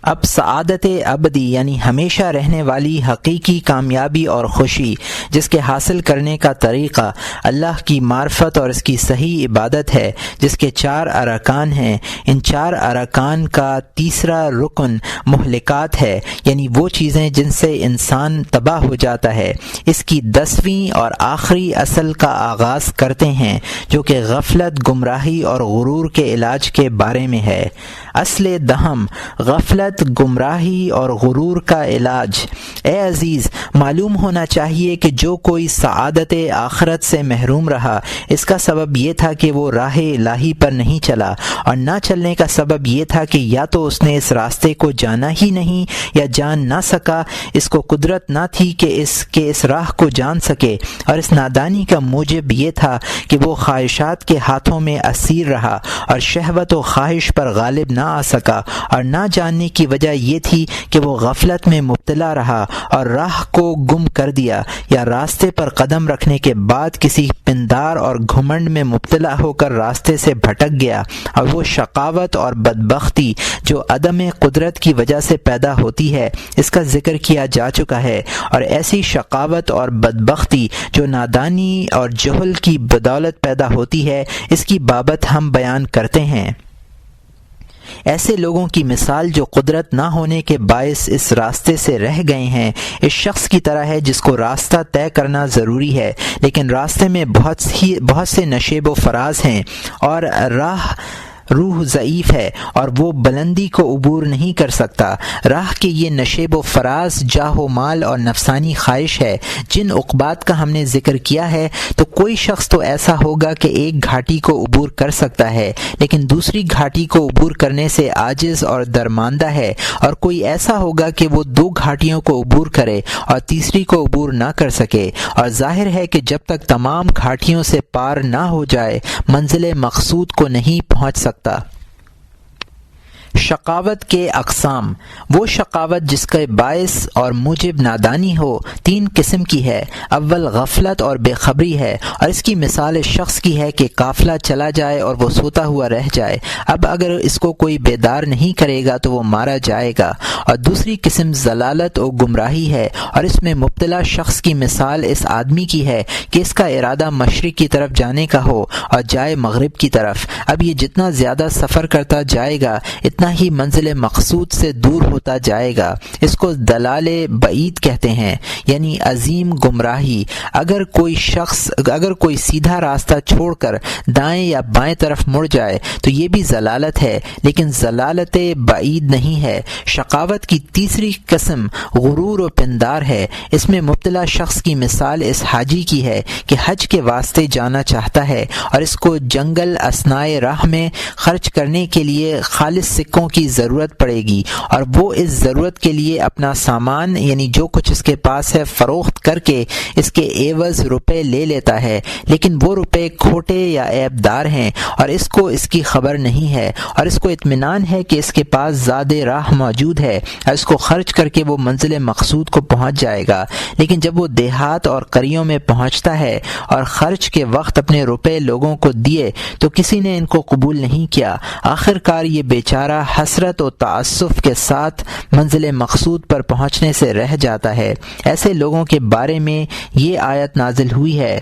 اب سعادت ابدی یعنی ہمیشہ رہنے والی حقیقی کامیابی اور خوشی جس کے حاصل کرنے کا طریقہ اللہ کی معرفت اور اس کی صحیح عبادت ہے، جس کے 4 ارکان ہیں۔ ان 4 ارکان کا تیسرا رکن مہلکات ہے، یعنی وہ چیزیں جن سے انسان تباہ ہو جاتا ہے، اس کی 10ویں اور آخری اصل کا آغاز کرتے ہیں، جو کہ غفلت، گمراہی اور غرور کے علاج کے بارے میں ہے۔ اصل دہم غفلت، گمراہی اور غرور کا علاج۔ اے عزیز، معلوم ہونا چاہیے کہ جو کوئی سعادت آخرت سے محروم رہا، اس کا سبب یہ تھا کہ وہ راہ الہی پر نہیں چلا، اور نہ چلنے کا سبب یہ تھا کہ یا تو اس نے اس راستے کو جانا ہی نہیں یا جان نہ سکا، اس کو قدرت نہ تھی کہ اس راہ کو جان سکے، اور اس نادانی کا موجب یہ تھا کہ وہ خواہشات کے ہاتھوں میں اسیر رہا اور شہوت و خواہش پر غالب نہ آ سکا، اور نہ جاننے کی وجہ یہ تھی کہ وہ غفلت میں مبتلا رہا اور راہ کو گم کر دیا، یا راستے پر قدم رکھنے کے بعد کسی پندار اور گھمنڈ میں مبتلا ہو کر راستے سے بھٹک گیا، اور وہ شقاوت اور بدبختی جو عدم قدرت کی وجہ سے پیدا ہوتی ہے، اس کا ذکر کیا جا چکا ہے، اور ایسی شقاوت اور بدبختی جو نادانی اور جہل کی بدولت پیدا ہوتی ہے، اس کی بابت ہم بیان کرتے ہیں۔ ایسے لوگوں کی مثال جو قدرت نہ ہونے کے باعث اس راستے سے رہ گئے ہیں، اس شخص کی طرح ہے جس کو راستہ طے کرنا ضروری ہے، لیکن راستے میں بہت سے نشیب و فراز ہیں، اور روح ضعیف ہے اور وہ بلندی کو عبور نہیں کر سکتا۔ راہ کے یہ نشیب و فراز جاہ و مال اور نفسانی خواہش ہے۔ جن عقبات کا ہم نے ذکر کیا ہے، تو کوئی شخص تو ایسا ہوگا کہ ایک گھاٹی کو عبور کر سکتا ہے، لیکن دوسری گھاٹی کو عبور کرنے سے عاجز اور درماندہ ہے، اور کوئی ایسا ہوگا کہ وہ 2 گھاٹیوں کو عبور کرے اور تیسری کو عبور نہ کر سکے، اور ظاہر ہے کہ جب تک تمام گھاٹیوں سے پار نہ ہو جائے، منزل مقصود کو نہیں پہنچ سکتا۔ شقاوت کے اقسام۔ وہ شقاوت جس کا باعث اور موجب نادانی ہو 3 قسم کی ہے۔ اول غفلت اور بے خبری ہے، اور اس کی مثال اس شخص کی ہے کہ قافلہ چلا جائے اور وہ سوتا ہوا رہ جائے، اب اگر اس کو کوئی بیدار نہیں کرے گا تو وہ مارا جائے گا۔ اور دوسری قسم ضلالت و گمراہی ہے، اور اس میں مبتلا شخص کی مثال اس آدمی کی ہے کہ اس کا ارادہ مشرق کی طرف جانے کا ہو اور جائے مغرب کی طرف، اب یہ جتنا زیادہ سفر کرتا جائے گا اتنا ہی منزل مقصود سے دور ہوتا جائے گا۔ اس کو دلال بعید کہتے ہیں، یعنی عظیم گمراہی۔ اگر کوئی سیدھا راستہ چھوڑ کر دائیں یا بائیں طرف مڑ جائے تو یہ بھی ضلالت ہے، لیکن ضلالت بعید نہیں ہے۔ شقاوت کی تیسری قسم غرور و پندار ہے۔ اس میں مبتلا شخص کی مثال اس حاجی کی ہے کہ حج کے واسطے جانا چاہتا ہے، اور اس کو جنگل اثنائے راہ میں خرچ کرنے کے لیے خالص سکوں کی ضرورت پڑے گی، اور وہ اس ضرورت کے لیے اپنا سامان یعنی جو کچھ اس کے پاس ہے فروخت کر کے اس کے عوض روپے لے لیتا ہے، لیکن وہ روپے کھوٹے یا عیب دار ہیں، اور اس کو اس کی خبر نہیں ہے، اور اس کو اطمینان ہے کہ اس کے پاس زاد راہ موجود ہے اور اس کو خرچ کر کے وہ منزل مقصود کو پہنچ جائے گا، لیکن جب وہ دیہات اور قریوں میں پہنچتا ہے اور خرچ کے وقت اپنے روپے لوگوں کو دیے تو کسی نے ان کو قبول نہیں کیا۔ آخر کار یہ بیچارہ حسرت و تعسف کے ساتھ منزل مقصود پر پہنچنے سے رہ جاتا ہے۔ ایسے لوگوں کے بارے میں یہ آیت نازل ہوئی ہے،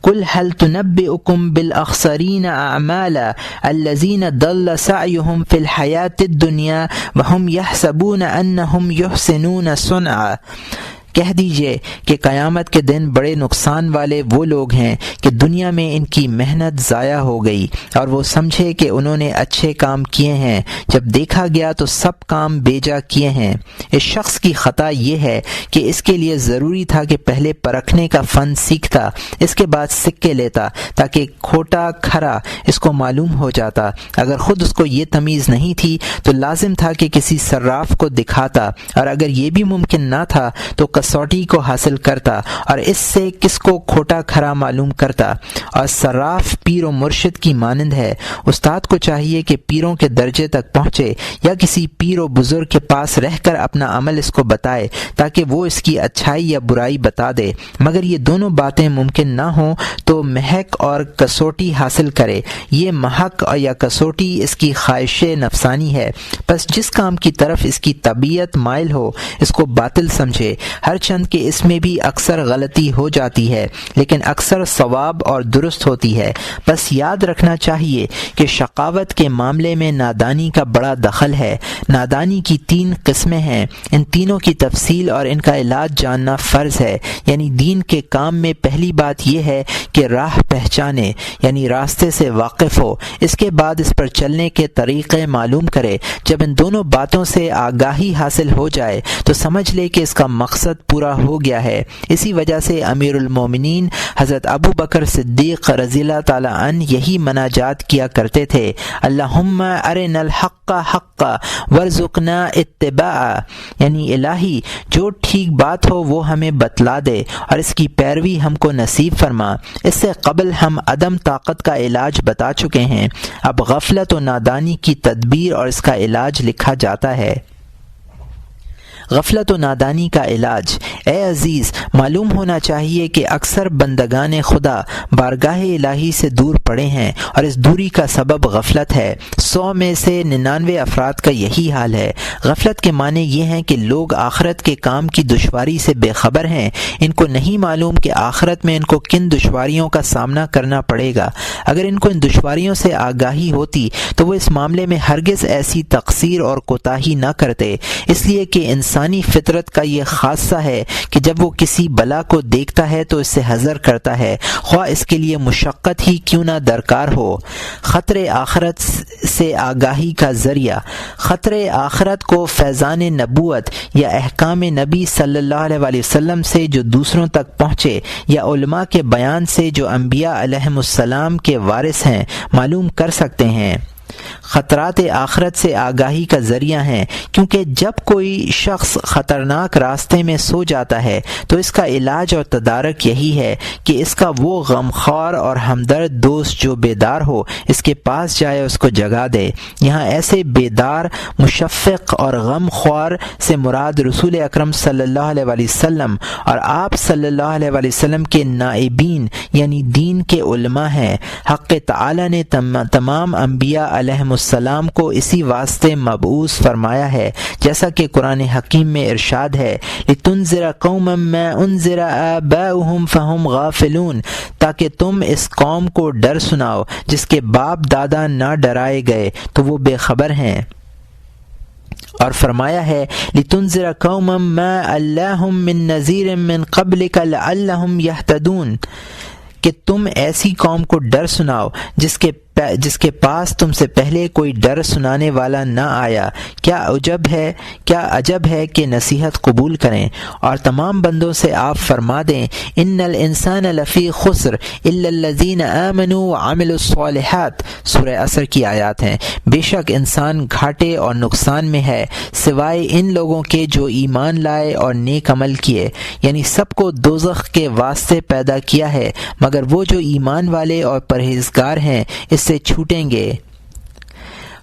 قُلْ هَلْ تُنَبِّئُكُمْ بِالْأَخْسَرِينَ أَعْمَالًا الَّذِينَ ضَلَّ سَعْيُهُمْ فِي الْحَيَاةِ الدُّنْيَا وَهُمْ يَحْسَبُونَ أَنَّهُمْ يُحْسِنُونَ صُنْعًا۔ کہہ دیجئے کہ قیامت کے دن بڑے نقصان والے وہ لوگ ہیں کہ دنیا میں ان کی محنت ضائع ہو گئی اور وہ سمجھے کہ انہوں نے اچھے کام کیے ہیں، جب دیکھا گیا تو سب کام بیجا کیے ہیں۔ اس شخص کی خطا یہ ہے کہ اس کے لیے ضروری تھا کہ پہلے پرکھنے کا فن سیکھتا، اس کے بعد سکے لیتا تاکہ کھوٹا کھرا اس کو معلوم ہو جاتا۔ اگر خود اس کو یہ تمیز نہیں تھی تو لازم تھا کہ کسی صراف کو دکھاتا، اور اگر یہ بھی ممکن نہ تھا تو کسوٹی کو حاصل کرتا اور اس سے کس کو کھوٹا کھرا معلوم کرتا، اور صراف پیر و مرشد کی مانند ہے۔ استاد کو چاہیے کہ پیروں کے درجے تک پہنچے یا کسی پیر و بزرگ کے پاس رہ کر اپنا عمل اس کو بتائے تاکہ وہ اس کی اچھائی یا برائی بتا دے، مگر یہ دونوں باتیں ممکن نہ ہوں تو محک اور کسوٹی حاصل کرے۔ یہ محک یا کسوٹی اس کی خواہش نفسانی ہے، بس جس کام کی طرف اس کی طبیعت مائل ہو اس کو باطل سمجھے، ہر چند کہ اس میں بھی اکثر غلطی ہو جاتی ہے لیکن اکثر صواب اور درست ہوتی ہے۔ بس یاد رکھنا چاہیے کہ شقاوت کے معاملے میں نادانی کا بڑا دخل ہے۔ نادانی کی 3 قسمیں ہیں، ان تینوں کی تفصیل اور ان کا علاج جاننا فرض ہے۔ یعنی دین کے کام میں پہلی بات یہ ہے کہ راہ پہچانے، یعنی راستے سے واقف ہو، اس کے بعد اس پر چلنے کے طریقے معلوم کرے۔ جب ان دونوں باتوں سے آگاہی حاصل ہو جائے تو سمجھ لے کہ اس کا مقصد پورا ہو گیا ہے۔ اسی وجہ سے امیر المومنین حضرت ابو بکر صدیق رضی اللہ تعالی عنہ یہی مناجات کیا کرتے تھے، اللہم ارنا الحق حقا وارزقنا اتباعہ، یعنی الہی جو ٹھیک بات ہو وہ ہمیں بتلا دے اور اس کی پیروی ہم کو نصیب فرما۔ اس سے قبل ہم عدم طاقت کا علاج بتا چکے ہیں، اب غفلت و نادانی کی تدبیر اور اس کا علاج لکھا جاتا ہے۔ غفلت و نادانی کا علاج۔ اے عزیز، معلوم ہونا چاہیے کہ اکثر بندگان خدا بارگاہ الہی سے دور پڑے ہیں اور اس دوری کا سبب غفلت ہے۔ 100 میں سے 99 افراد کا یہی حال ہے۔ غفلت کے معنی یہ ہیں کہ لوگ آخرت کے کام کی دشواری سے بے خبر ہیں، ان کو نہیں معلوم کہ آخرت میں ان کو کن دشواریوں کا سامنا کرنا پڑے گا۔ اگر ان کو ان دشواریوں سے آگاہی ہوتی تو وہ اس معاملے میں ہرگز ایسی تقصیر اور کوتاہی نہ کرتے، اس لیے کہ انسانی فطرت کا یہ خاصہ ہے کہ جب وہ کسی بلا کو دیکھتا ہے تو اس سے حذر کرتا ہے، خواہ اس کے لیے مشقت ہی کیوں نہ درکار ہو۔ خطر آخرت سے آگاہی کا ذریعہ۔ خطر آخرت کو فیضان نبوت یا احکام نبی صلی اللہ علیہ وآلہ وسلم سے جو دوسروں تک پہنچے یا علماء کے بیان سے جو انبیاء علیہم السلام کے وارث ہیں معلوم کر سکتے ہیں۔ خطرات آخرت سے آگاہی کا ذریعہ ہیں، کیونکہ جب کوئی شخص خطرناک راستے میں سو جاتا ہے تو اس کا علاج اور تدارک یہی ہے کہ اس کا وہ غمخوار اور ہمدرد دوست جو بیدار ہو اس کے پاس جائے، اس کو جگا دے۔ یہاں ایسے بیدار، مشفق اور غمخوار سے مراد رسول اکرم صلی اللہ علیہ وآلہ وسلم اور آپ صلی اللہ علیہ وآلہ وسلم کے نائبین یعنی دین کے علماء ہیں۔ حق تعالی نے تمام انبیاء علیہم السلام کو اسی واسطے مبعوث فرمایا ہے، جیسا کہ قرآن حکیم میں ارشاد ہے، لِتُنذِرَ قَوْمًا مَا أُنذِرَ آبَاؤُهُمْ فَهُمْ غَافِلُونَ، تاکہ تم اس قوم کو ڈر سناؤ جس کے باپ دادا نہ ڈرائے گئے تو وہ بے خبر ہیں۔ اور فرمایا ہے لِتُنذِرَ قَوْمًا مَا أَلَّاهُمْ مِن نَذِيرٍ مِّن قَبْلِكَ لَعَلَّهُمْ يَهْتَدُونَ، کہ تم ایسی قوم کو ڈر سناؤ جس کے پاس تم سے پہلے کوئی ڈر سنانے والا نہ آیا، کیا عجب ہے کہ نصیحت قبول کریں۔ اور تمام بندوں سے آپ فرما دیں، ان الانسان لفی خسر الا الذین آمنوا وعملوا الصالحات، سورہ عصر کی آیات ہیں۔ بے شک انسان گھاٹے اور نقصان میں ہے سوائے ان لوگوں کے جو ایمان لائے اور نیک عمل کیے، یعنی سب کو دوزخ کے واسطے پیدا کیا ہے مگر وہ جو ایمان والے اور پرہیزگار ہیں اس سے چھوٹیں گے۔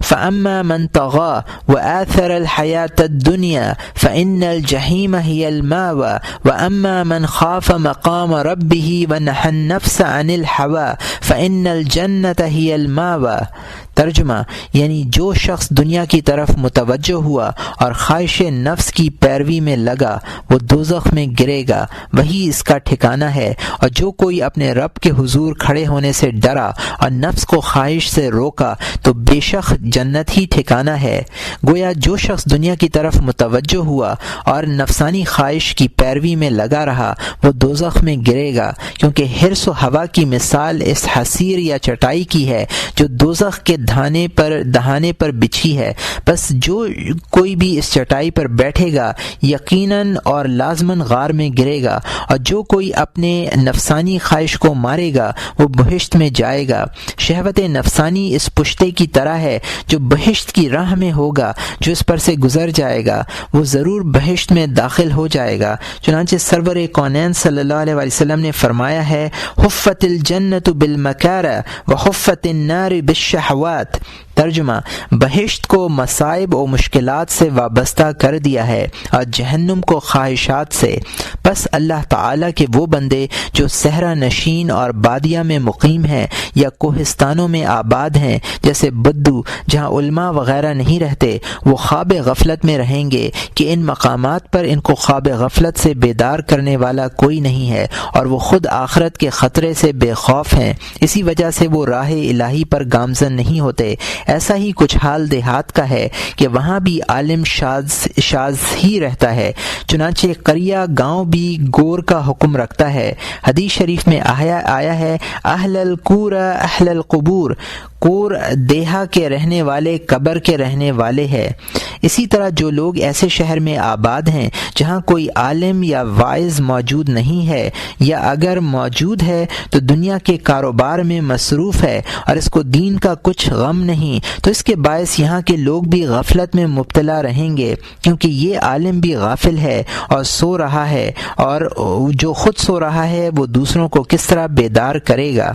فَأَمَّا مَنْ طَغَى وَآثَرَ الْحَيَاةَ الدُّنْيَا فَإِنَّ الْجَحِيمَ هِيَ الْمَأْوَى وَأَمَّا مَنْ خَافَ مَقَامَ رَبِّهِ وَنَهَى النَّفْسَ عَنِ الْهَوَى فَإِنَّ الْجَنَّةَ هِيَ الْمَأْوَى۔ ترجمہ، یعنی جو شخص دنیا کی طرف متوجہ ہوا اور خواہش نفس کی پیروی میں لگا وہ دوزخ میں گرے گا، وہی اس کا ٹھکانہ ہے، اور جو کوئی اپنے رب کے حضور کھڑے ہونے سے ڈرا اور نفس کو خواہش سے روکا تو بے شک جنت ہی ٹھکانہ ہے۔ گویا جو شخص دنیا کی طرف متوجہ ہوا اور نفسانی خواہش کی پیروی میں لگا رہا وہ دوزخ میں گرے گا، کیونکہ حرص و ہوا کی مثال اس حصیر یا چٹائی کی ہے جو دوزخ کے دہانے پر بچھی ہے۔ بس جو کوئی بھی اس چٹائی پر بیٹھے گا یقیناً اور لازماً غار میں گرے گا، اور جو کوئی اپنے نفسانی خواہش کو مارے گا وہ بہشت میں جائے گا۔ شہوت نفسانی اس پشتے کی طرح ہے جو بہشت کی راہ میں ہوگا، جو اس پر سے گزر جائے گا وہ ضرور بہشت میں داخل ہو جائے گا۔ چنانچہ سرور کونین صلی اللہ علیہ وسلم نے فرمایا ہے، حفت الجنت بالمکارہ وحفت النار بالشہوات۔ ترجمہ، بہشت کو مصائب و مشکلات سے وابستہ کر دیا ہے اور جہنم کو خواہشات سے۔ پس اللہ تعالیٰ کے وہ بندے جو صحرا نشین اور بادیہ میں مقیم ہیں یا کوہستانوں میں آباد ہیں جیسے بدو جہاں علماء وغیرہ نہیں رہتے، وہ خواب غفلت میں رہیں گے کہ ان مقامات پر ان کو خواب غفلت سے بیدار کرنے والا کوئی نہیں ہے، اور وہ خود آخرت کے خطرے سے بے خوف ہیں، اسی وجہ سے وہ راہ الہی پر گامزن نہیں ہوتے۔ ایسا ہی کچھ حال دیہات کا ہے کہ وہاں بھی عالم شاذ ہی رہتا ہے، چنانچہ قریہ گاؤں بھی گور کا حکم رکھتا ہے۔ حدیث شریف میں آیا ہے، اہل القور اہل القبور، کور دیہا کے رہنے والے قبر کے رہنے والے ہے۔ اسی طرح جو لوگ ایسے شہر میں آباد ہیں جہاں کوئی عالم یا واعظ موجود نہیں ہے، یا اگر موجود ہے تو دنیا کے کاروبار میں مصروف ہے اور اس کو دین کا کچھ غم نہیں، تو اس کے باعث یہاں کے لوگ بھی غفلت میں مبتلا رہیں گے، کیونکہ یہ عالم بھی غافل ہے اور سو رہا ہے، اور جو خود سو رہا ہے وہ دوسروں کو کس طرح بیدار کرے گا۔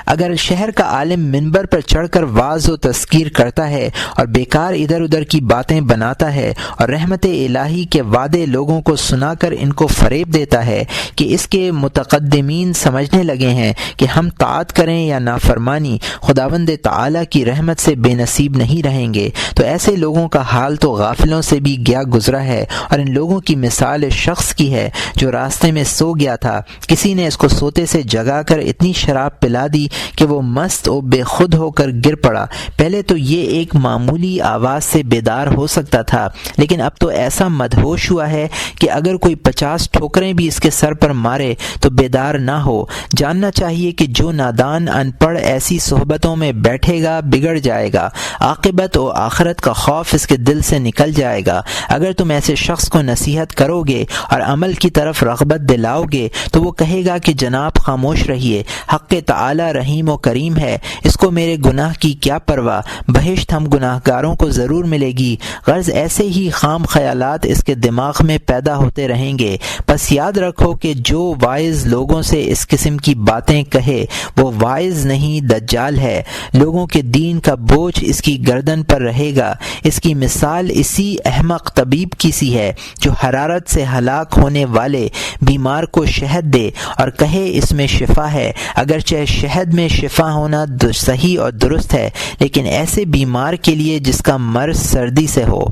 اگر شہر کا عالم منبر پر چڑھ کر وعظ و تذکیر کرتا ہے اور بیکار ادھر ادھر کی باتیں بناتا ہے اور رحمت الہی کے وعدے لوگوں کو سنا کر ان کو فریب دیتا ہے کہ اس کے متقدمین سمجھنے لگے ہیں کہ ہم طاعت کریں یا نافرمانی، خداوند تعالیٰ کی رحمت سے بے نصیب نہیں رہیں گے، تو ایسے لوگوں کا حال تو غافلوں سے بھی گیا گزرا ہے۔ اور ان لوگوں کی مثال شخص کی ہے جو راستے میں سو گیا تھا، کسی نے اس کو سوتے سے جگا کر اتنی شراب پلا دی کہ وہ مست و بے خود ہو کر گر پڑا۔ پہلے تو یہ ایک معمولی آواز سے بیدار ہو سکتا تھا، لیکن اب تو ایسا مدہوش ہوا ہے کہ اگر کوئی 50 ٹھوکریں بھی اس کے سر پر مارے تو بیدار نہ ہو۔ جاننا چاہیے کہ جو نادان ان پڑھ ایسی صحبتوں میں بیٹھے گا بگڑ جائے گا، عاقبت و آخرت کا خوف اس کے دل سے نکل جائے گا۔ اگر تم ایسے شخص کو نصیحت کرو گے اور عمل کی طرف رغبت دلاؤ گے تو وہ کہے گا کہ جناب خاموش رہیے، حق تعالی رحیم و کریم ہے، اس کو میرے گناہ کی کیا پرواہ، بہشت ہم گناہ گاروں کو ضرور ملے گی۔ غرض ایسے ہی خام خیالات اس کے دماغ میں پیدا ہوتے رہیں گے۔ بس یاد رکھو کہ جو واعظ لوگوں سے اس قسم کی باتیں کہے وہ واعظ نہیں، دجال ہے۔ لوگوں کے دین کا بوجھ اس کی گردن پر رہے گا۔ اس کی مثال اسی احمق طبیب کی سی ہے جو حرارت سے ہلاک ہونے والے بیمار کو شہد دے اور کہے اس میں شفا ہے، اگرچہ شہد میں شفا ہونا صحیح اور درست ہے، لیکن ایسے بیمار کے لیے جس کا مرض سردی سے ہو۔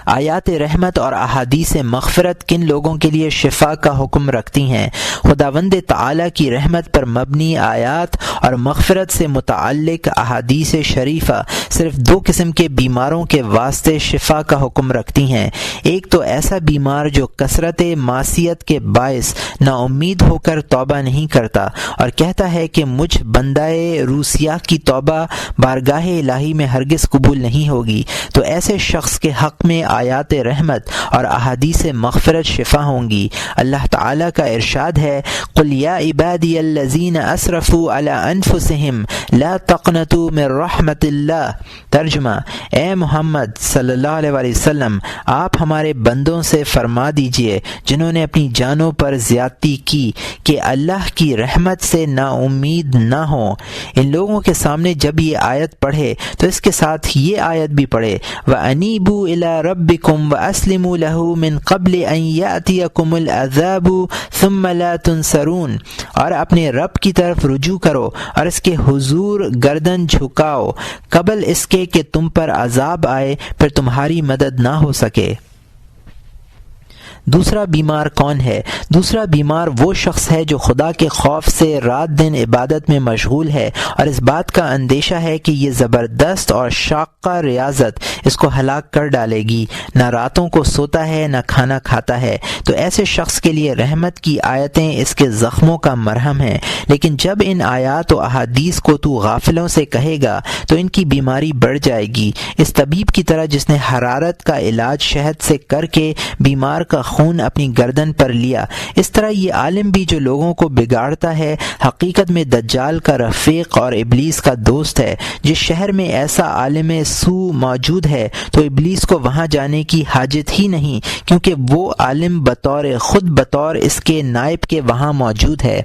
آیات رحمت اور احادیث مغفرت کن لوگوں کے لیے شفا کا حکم رکھتی ہیں؟ خداوند تعالیٰ کی رحمت پر مبنی آیات اور مغفرت سے متعلق احادیث شریفہ صرف 2 قسم کے بیماروں کے واسطے شفا کا حکم رکھتی ہیں۔ ایک تو ایسا بیمار جو کثرت معصیت کے باعث نا امید ہو کر توبہ نہیں کرتا اور کہتا ہے کہ مجھ بندہ روسیہ کی توبہ بارگاہ الہی میں ہرگز قبول نہیں ہوگی، تو ایسے شخص کے حق میں آیات رحمت اور احادیث مغفرت شفا ہوں گی۔ اللہ تعالیٰ کا ارشاد ہے، قل یا عبادی الذین اسرفوا علی انفسہم لا تقنطوا من رحمت اللہ۔ ترجمہ، اے محمد صلی اللہ علیہ وآلہ وسلم، آپ ہمارے بندوں سے فرما دیجئے جنہوں نے اپنی جانوں پر زیادتی کی کہ اللہ کی رحمت سے نا امید نہ ہوں۔ ان لوگوں کے سامنے جب یہ آیت پڑھے تو اس کے ساتھ یہ آیت بھی پڑھے، وَأَنِيبُوا إِلَىٰ رَبِّكُمْ وَأَسْلِمُوا لَهُ مِن قَبْلِ أَن يَأْتِيَكُمُ الْعَذَابُ ثُمَّ لَا تُنصَرُونَ، اور اپنے رب کی طرف رجوع کرو اور اس کے حضور گردن جھکاؤ قبل اس کے کہ تم پر عذاب آئے پھر تمہاری مدد نہ ہو سکے۔ دوسرا بیمار کون ہے؟ دوسرا بیمار وہ شخص ہے جو خدا کے خوف سے رات دن عبادت میں مشغول ہے اور اس بات کا اندیشہ ہے کہ یہ زبردست اور شاقہ ریاضت اس کو ہلاک کر ڈالے گی، نہ راتوں کو سوتا ہے نہ کھانا کھاتا ہے۔ تو ایسے شخص کے لیے رحمت کی آیتیں اس کے زخموں کا مرہم ہیں، لیکن جب ان آیات و احادیث کو تو غافلوں سے کہے گا تو ان کی بیماری بڑھ جائے گی۔ اس طبیب کی طرح جس نے حرارت کا علاج شہد سے کر کے بیمار کا خون اپنی گردن پر لیا۔ اس طرح یہ عالم بھی جو لوگوں کو بگاڑتا ہے حقیقت میں دجال کا رفیق اور ابلیس کا دوست ہے۔ جس شہر میں ایسا عالم سو موجود ہے تو ابلیس کو وہاں جانے کی حاجت ہی نہیں، کیونکہ وہ عالم خود بطور اس کے نائب کے وہاں موجود ہے۔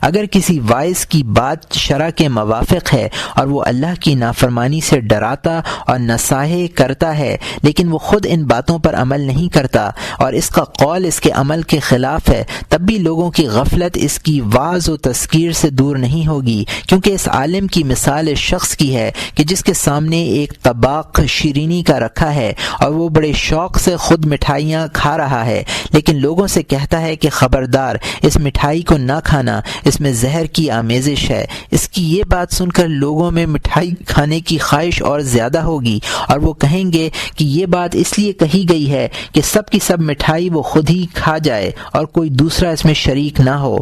اگر کسی وائس کی بات شرع کے موافق ہے اور وہ اللہ کی نافرمانی سے ڈراتا اور نصائح کرتا ہے لیکن وہ خود ان باتوں پر عمل نہیں کرتا اور اس کا قول اس کے عمل کے خلاف ہے، تب بھی لوگوں کی غفلت اس کی واعظ و تذکیر سے دور نہیں ہوگی، کیونکہ اس عالم کی مثال اس شخص کی ہے کہ جس کے سامنے ایک طباق شیرینی کا رکھا ہے اور وہ بڑے شوق سے خود مٹھائیاں کھا رہا ہے، لیکن لوگوں سے کہتا ہے کہ خبردار اس مٹھائی کو نہ کھانا، اس میں زہر کی آمیزش ہے۔ اس کی یہ بات سن کر لوگوں میں مٹھائی کھانے کی خواہش اور زیادہ ہوگی اور وہ کہیں گے کہ یہ بات اس لیے کہی گئی ہے کہ سب کی سب مٹھائی وہ خود ہی کھا جائے اور کوئی دوسرا اس میں شریک نہ ہو۔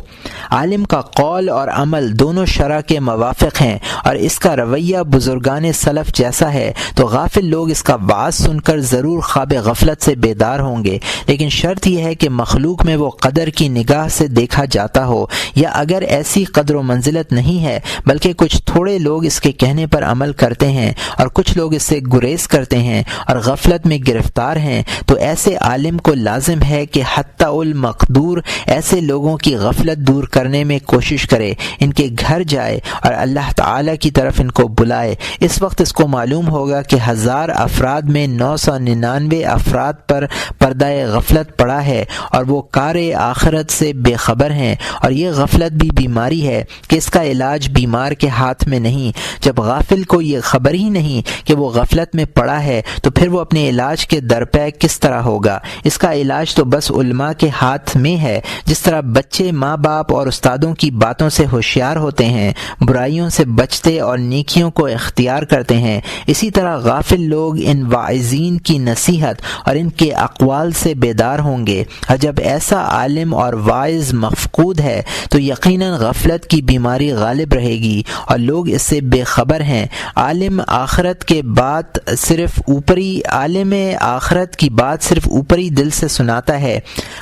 عالم کا قول اور عمل دونوں شرع کے موافق ہیں اور اس کا رویہ بزرگان سلف جیسا ہے، تو غافل لوگ اس کا وعظ سن کر ضرور خواب غفلت سے بیدار ہوں گے، لیکن شرط یہ ہے کہ مخلوق میں وہ قدر کی نگاہ سے دیکھا جاتا ہو، یا اگر ایسی قدر و منزلت نہیں ہے بلکہ کچھ تھوڑے لوگ اس کے کہنے پر عمل کرتے ہیں اور کچھ لوگ اس سے گریز کرتے ہیں اور غفلت میں گرفتار ہیں، تو ایسے عالم کو لازم ہے کہ حتی المقدور ایسے لوگوں کی غفلت دور کرنے میں کوشش کرے، ان کے گھر جائے اور اللہ تعالی کی طرف ان کو بلائے۔ اس وقت اس کو معلوم ہوگا کہ 1000 افراد میں 999 افراد پر پردہ غفلت پڑا ہے اور وہ کار آخرت سے بے خبر ہیں، اور یہ غفلت بھی بیماری ہے کہ اس کا علاج بیمار کے ہاتھ میں نہیں۔ جب غافل کو یہ خبر ہی نہیں کہ وہ غفلت میں پڑا ہے تو پھر وہ اپنے علاج کے درپے کس طرح ہوگا؟ اس کا علاج تو بس علماء کے ہاتھ میں ہے۔ جس طرح بچے ماں باپ اور استادوں کی باتوں سے ہوشیار ہوتے ہیں، برائیوں سے بچتے اور نیکیوں کو اختیار کرتے ہیں، اسی طرح غافل لوگ ان واعظین کی نصیحت اور ان کے اقوال سے بیدار ہوں گے، اور جب ایسا عالم اور واعظ مفقود ہے تو یقیناً غفلت کی بیماری غالب رہے گی اور لوگ اس سے بے خبر ہیں۔ عالم آخرت کی بات صرف اوپری دل سے سناتا ہے،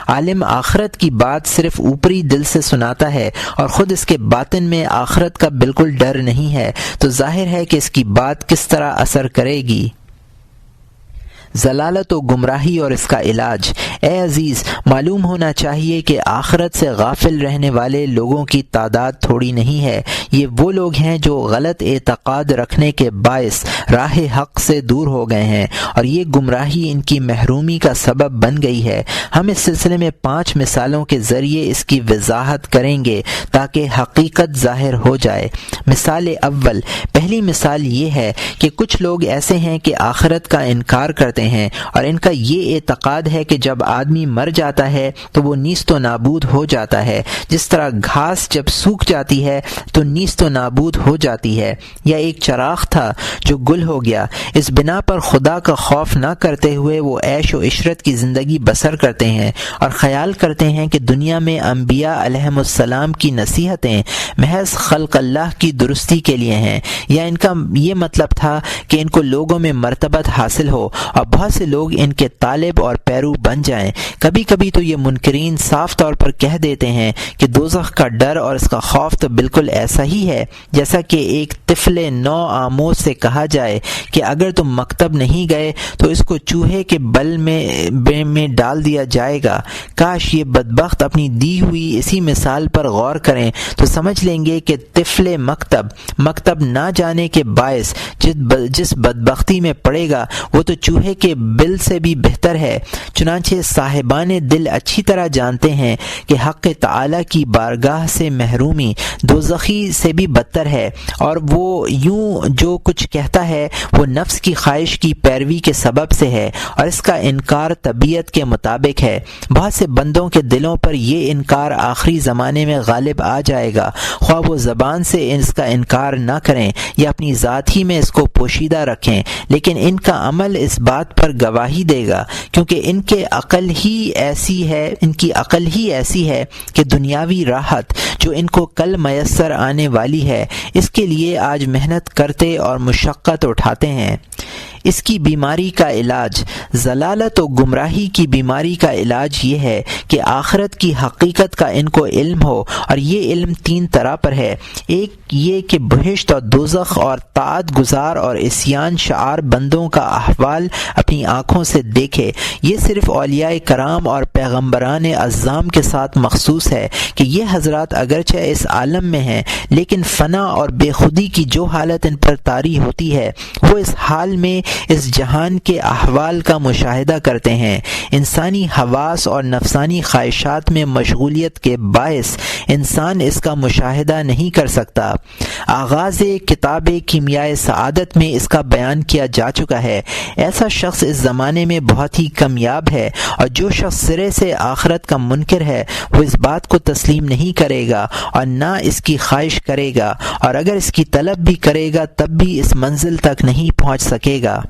عالم آخرت کی بات صرف اوپری دل سے سناتا ہے اور خود اس کے باطن میں آخرت کا بالکل ڈر نہیں ہے، تو ظاہر ہے کہ اس کی بات کس طرح اثر کرے گی۔ ضلالت و گمراہی اور اس کا علاج۔ اے عزیز، معلوم ہونا چاہیے کہ آخرت سے غافل رہنے والے لوگوں کی تعداد تھوڑی نہیں ہے۔ یہ وہ لوگ ہیں جو غلط اعتقاد رکھنے کے باعث راہ حق سے دور ہو گئے ہیں اور یہ گمراہی ان کی محرومی کا سبب بن گئی ہے۔ ہم اس سلسلے میں 5 مثالوں کے ذریعے اس کی وضاحت کریں گے تاکہ حقیقت ظاہر ہو جائے۔ مثال اول، پہلی مثال یہ ہے کہ کچھ لوگ ایسے ہیں کہ آخرت کا انکار کرتے ہیں اور ان کا یہ اعتقاد ہے کہ جب آدمی مر جاتا ہے تو وہ نیست و نابود ہو جاتا ہے، جس طرح گھاس جب سوکھ جاتی ہے تو نیست و نابود ہو جاتی ہے، یا ایک چراغ تھا جو گل ہو گیا۔ اس بنا پر خدا کا خوف نہ کرتے ہوئے وہ عیش و عشرت کی زندگی بسر کرتے ہیں اور خیال کرتے ہیں کہ دنیا میں انبیاء علیہم السلام کی نصیحتیں محض خلق اللہ کی درستی کے لیے ہیں، یا ان کا یہ مطلب تھا کہ ان کو لوگوں میں مرتبت حاصل ہو اور بہت سے لوگ ان کے طالب اور پیرو بن جائیں۔ کبھی کبھی تو یہ منکرین صاف طور پر کہہ دیتے ہیں کہ دوزخ کا ڈر اور اس کا خوف تو بالکل ایسا ہی ہے جیسا کہ ایک طفل نو آموز سے کہا جائے کہ اگر تم مکتب نہیں گئے تو اس کو چوہے کے بل میں ڈال دیا جائے گا۔ کاش یہ بدبخت اپنی دی ہوئی اسی مثال پر غور کریں تو سمجھ لیں گے کہ طفل مکتب نہ جانے کے باعث جس بدبختی میں پڑے گا وہ تو چوہے کے بل سے بھی بہتر ہے۔ چنانچہ صاحبان دل اچھی طرح جانتے ہیں کہ حق تعالی کی بارگاہ سے محرومی دوزخی سے بھی بدتر ہے، اور وہ یوں جو کچھ کہتا ہے وہ نفس کی خواہش کی پیروی کے سبب سے ہے اور اس کا انکار طبیعت کے مطابق ہے۔ بہت سے بندوں کے دلوں پر یہ انکار آخری زمانے میں غالب آ جائے گا، خواہ وہ زبان سے اس کا انکار نہ کریں یا اپنی ذات ہی میں اس کو پوشیدہ رکھیں، لیکن ان کا عمل اس بات پر گواہی دے گا، کیونکہ ان کی عقل ہی ایسی ہے کہ دنیاوی راحت جو ان کو کل میسر آنے والی ہے اس کے لیے آج محنت کرتے اور مشقت اٹھاتے ہیں۔ اس کی بیماری کا علاج، ضلالت و گمراہی کی بیماری کا علاج یہ ہے کہ آخرت کی حقیقت کا ان کو علم ہو، اور یہ علم تین طرح پر ہے۔ ایک یہ کہ بہشت اور دوزخ اور طاعت گزار اور عصیان شعار بندوں کا احوال اپنی آنکھوں سے دیکھے۔ یہ صرف اولیاء کرام اور پیغمبران اعظام کے ساتھ مخصوص ہے کہ یہ حضرات اگرچہ اس عالم میں ہیں لیکن فنا اور بے خودی کی جو حالت ان پر طاری ہوتی ہے وہ اس حال میں اس جہان کے احوال کا مشاہدہ کرتے ہیں۔ انسانی حواس اور نفسانی خواہشات میں مشغولیت کے باعث انسان اس کا مشاہدہ نہیں کر سکتا۔ آغاز کتاب کیمیائے سعادت میں اس کا بیان کیا جا چکا ہے۔ ایسا شخص اس زمانے میں بہت ہی کامیاب ہے، اور جو شخص سرے سے آخرت کا منکر ہے وہ اس بات کو تسلیم نہیں کرے گا اور نہ اس کی خواہش کرے گا، اور اگر اس کی طلب بھی کرے گا تب بھی اس منزل تک نہیں پہنچ سکے گا۔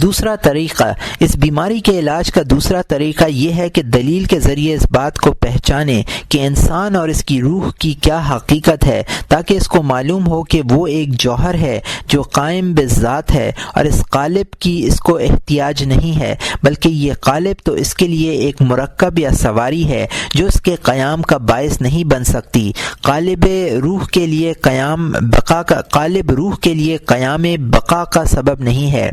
دوسرا طریقہ، اس بیماری کے علاج کا دوسرا طریقہ یہ ہے کہ دلیل کے ذریعے اس بات کو پہچانے کہ انسان اور اس کی روح کی کیا حقیقت ہے، تاکہ اس کو معلوم ہو کہ وہ ایک جوہر ہے جو قائم بذات ہے، اور اس قالب کی اس کو احتیاج نہیں ہے، بلکہ یہ قالب تو اس کے لیے ایک مرکب یا سواری ہے جو اس کے قیام کا باعث نہیں بن سکتی۔ قالب روح کے لیے قیام بقا کا سبب نہیں ہے۔